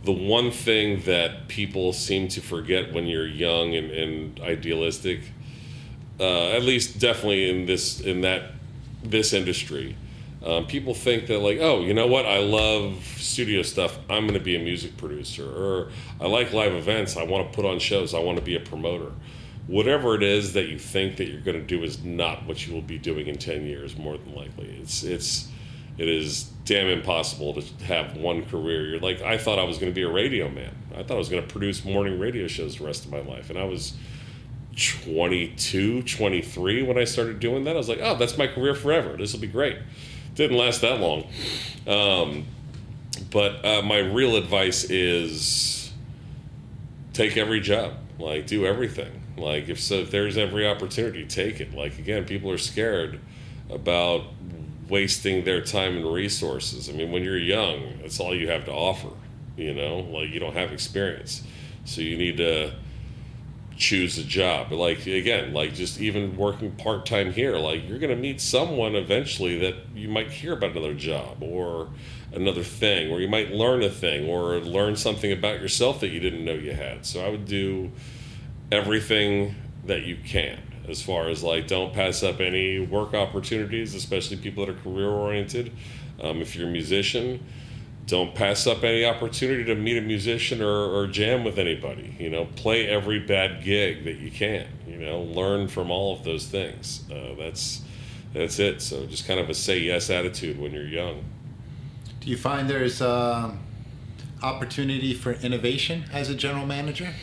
The one thing that people seem to forget when you're young and idealistic, at least definitely in this industry, people think that like, oh, you know what? I love studio stuff. I'm going to be a music producer, or I like live events. I want to put on shows. I want to be a promoter. Whatever it is that you think that you're going to do is not what you will be doing in 10 years, more than likely. It is damn impossible to have one career. You're like, I thought I was going to be a radio man. I thought I was going to produce morning radio shows the rest of my life. And I was 22, 23 when I started doing that. I was like, oh, that's my career forever. This will be great. Didn't last that long. But my real advice is take every job. Like, do everything. Like, if there's every opportunity, take it. Like, again, people are scared about wasting their time and resources. I mean, when you're young, that's all you have to offer, you know? Like, you don't have experience. So you need to choose a job. But like, again, like just even working part-time here, like you're going to meet someone eventually that you might hear about another job or another thing, or you might learn a thing or learn something about yourself that you didn't know you had. So I would do everything that you can. As far as like, don't pass up any work opportunities, especially people that are career oriented. If you're a musician, don't pass up any opportunity to meet a musician or jam with anybody. You know, play every bad gig that you can. You know, learn from all of those things. That's it. So just kind of a say yes attitude when you're young. Do you find there's opportunity for innovation as a general manager?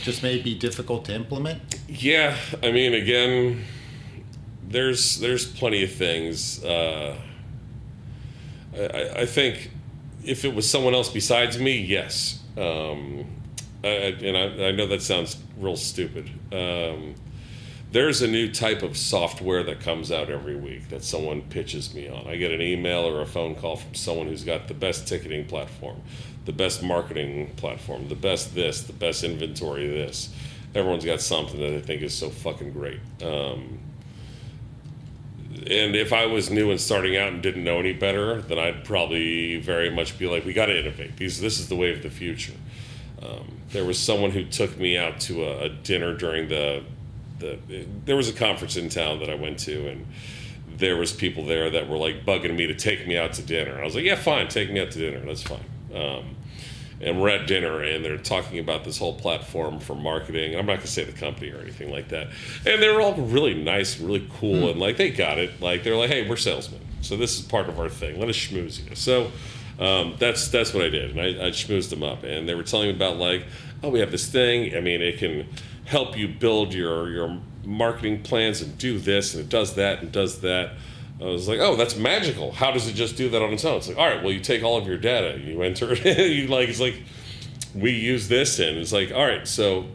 Just may be difficult to implement? Yeah, I mean, again, there's plenty of things. I think if it was someone else besides me, yes. I know that sounds real stupid. There's a new type of software that comes out every week that someone pitches me on. I get an email or a phone call from someone who's got the best ticketing platform, the best marketing platform, the best this, the best inventory this. Everyone's got something that they think is so fucking great. And if I was new and starting out and didn't know any better, then I'd probably very much be like, we got to innovate. This is the way of the future. There was someone who took me out to a dinner during there was a conference in town that I went to, and there was people there that were like bugging me to take me out to dinner. I was like, yeah, fine, take me out to dinner. That's fine. And we're at dinner, and they're talking about this whole platform for marketing. And I'm not going to say the company or anything like that. And they were all really nice, really cool, and like they got it. Like they're like, hey, we're salesmen, so this is part of our thing. Let us schmooze you. So that's what I did, and I schmoozed them up. And they were telling me about like, oh, we have this thing. I mean, it can help you build your marketing plans and do this, and it does that and does that. I was like, oh, that's magical. How does it just do that on its own? It's like, all right, well, you take all of your data, you enter it in, it's like, we use this, and it's like, all right, so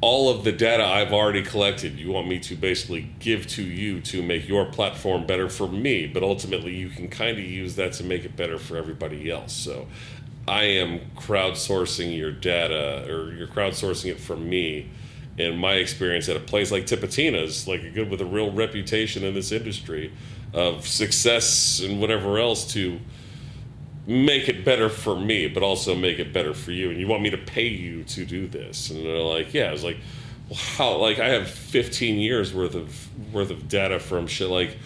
all of the data I've already collected, you want me to basically give to you to make your platform better for me, but ultimately you can kind of use that to make it better for everybody else. So I am crowdsourcing your data, or you're crowdsourcing it from me. In my experience at a place like Tipitina's, like with a real reputation in this industry of success and whatever else, to make it better for me, but also make it better for you. And you want me to pay you to do this? And they're like, yeah. I was like, well, how? Like, I have 15 years worth of data from shit, like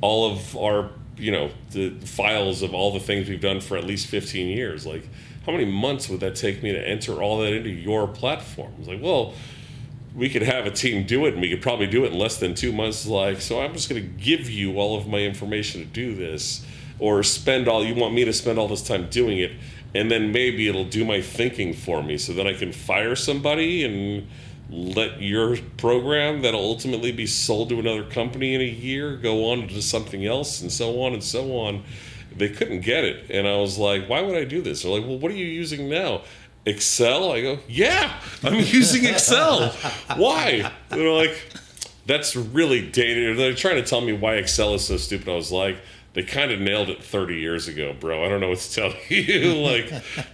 all of our, the files of all the things we've done for at least 15 years. Like, how many months would that take me to enter all that into your platform? I was like, well, we could have a team do it, and we could probably do it in less than 2 months. Like, so I'm just going to give you all of my information to do this, or you want me to spend all this time doing it, and then maybe it'll do my thinking for me, so then I can fire somebody and let your program that'll ultimately be sold to another company in a year go on to something else, and so on and so on. They couldn't get it, and I was like, why would I do this? They're like, well, what are you using now? Excel? I go, yeah, I'm using Excel. Why? They're like, that's really dated. They're trying to tell me why Excel is so stupid. I was like, they kind of nailed it 30 years ago, bro. I don't know what to tell you. Like,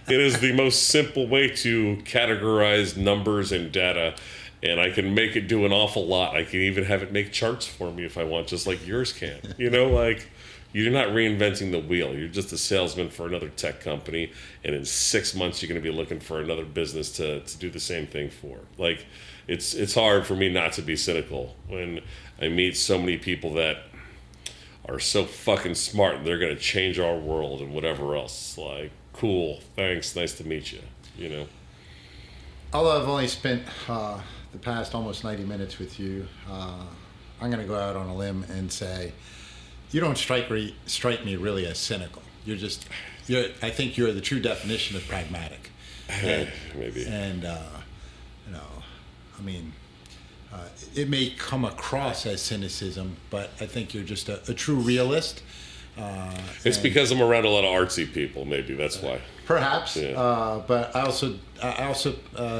it is the most simple way to categorize numbers and data, and I can make it do an awful lot. I can even have it make charts for me if I want, just like yours can. Like, you're not reinventing the wheel. You're just a salesman for another tech company, and in 6 months you're going to be looking for another business to do the same thing for. Like, it's hard for me not to be cynical when I meet so many people that are so fucking smart and they're going to change our world and whatever else. Like, cool, thanks, nice to meet you. Although I've only spent the past almost 90 minutes with you, I'm going to go out on a limb and say, you don't strike me really as cynical. I think you're the true definition of pragmatic. Maybe. And, it may come across as cynicism, but I think you're just a true realist. It's because I'm around a lot of artsy people. Maybe that's why. Perhaps. Yeah. But I also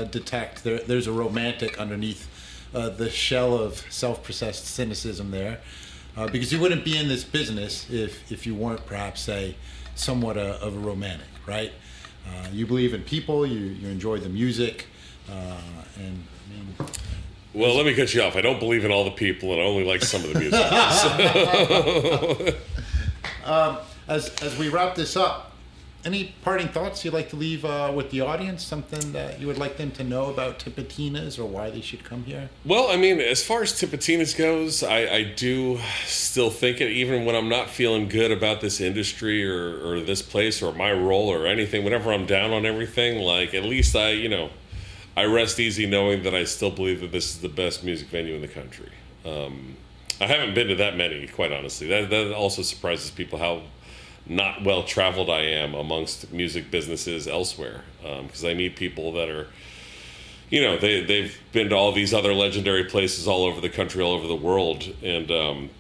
detect there's a romantic underneath the shell of self-processed cynicism there. Because you wouldn't be in this business if you weren't perhaps, say, somewhat of a romantic, right? You believe in people, you enjoy the music, Well, let me cut you off. I don't believe in all the people, and I only like some of the music. As we wrap this up, any parting thoughts you'd like to leave with the audience? Something that you would like them to know about Tipitina's or why they should come here? Well, as far as Tipitina's goes, I do still think it, even when I'm not feeling good about this industry or this place or my role or anything, whenever I'm down on everything, like, at least I rest easy knowing that I still believe that this is the best music venue in the country. I haven't been to that many, quite honestly. That also surprises people how not well traveled I am amongst music businesses elsewhere, because I meet people that are, they've been to all these other legendary places all over the country, all over the world, and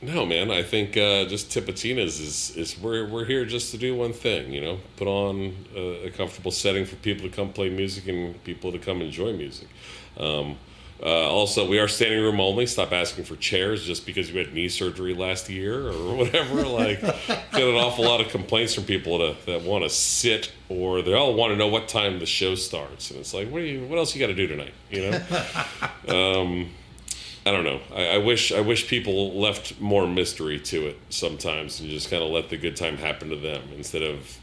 no, man, I think just Tipitina's is we're here just to do one thing, put on a comfortable setting for people to come play music and people to come enjoy music. Also, we are standing room only. Stop asking for chairs just because you had knee surgery last year or whatever. Like, get an awful lot of complaints from people that want to sit, or they all want to know what time the show starts. And it's like, what else you got to do tonight? I don't know. I wish people left more mystery to it sometimes and just kind of let the good time happen to them instead of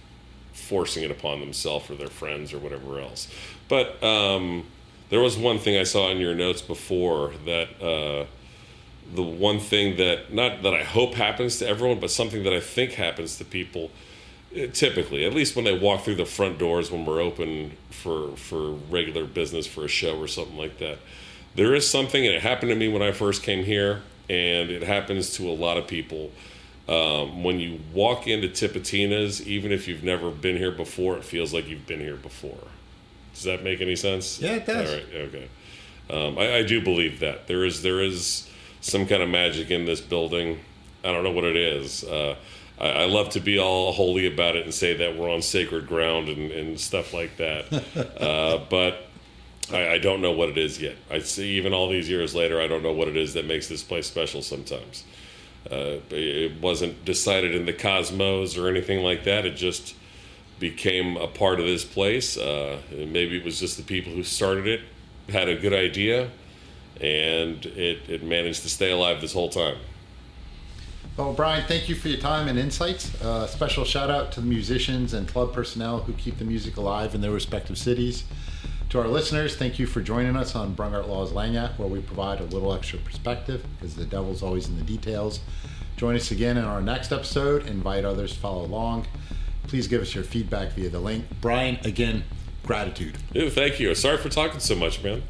forcing it upon themselves or their friends or whatever else. But there was one thing I saw in your notes before that the one thing that, not that I hope happens to everyone, but something that I think happens to people typically, at least when they walk through the front doors when we're open for regular business for a show or something like that. There is something, and it happened to me when I first came here, and it happens to a lot of people. When you walk into Tipitina's, even if you've never been here before, it feels like you've been here before. Does that make any sense? Yeah, it does. All right, okay. I do believe that. There is some kind of magic in this building. I don't know what it is. I love to be all holy about it and say that we're on sacred ground and stuff like that. But I don't know what it is yet. I see, even all these years later, I don't know what it is that makes this place special sometimes. It wasn't decided in the cosmos or anything like that. It just became a part of this place. Maybe it was just the people who started it had a good idea, and it managed to stay alive this whole time. Well, Brian, thank you for your time and insights. Special shout out to the musicians and club personnel who keep the music alive in their respective cities. To our listeners, thank you for joining us on Brungart Law's Lanyap, where we provide a little extra perspective because the devil's always in the details. Join us again in our next episode. Invite others to follow along. Please give us your feedback via the link. Brian, again, gratitude. Thank you. Sorry for talking so much, man.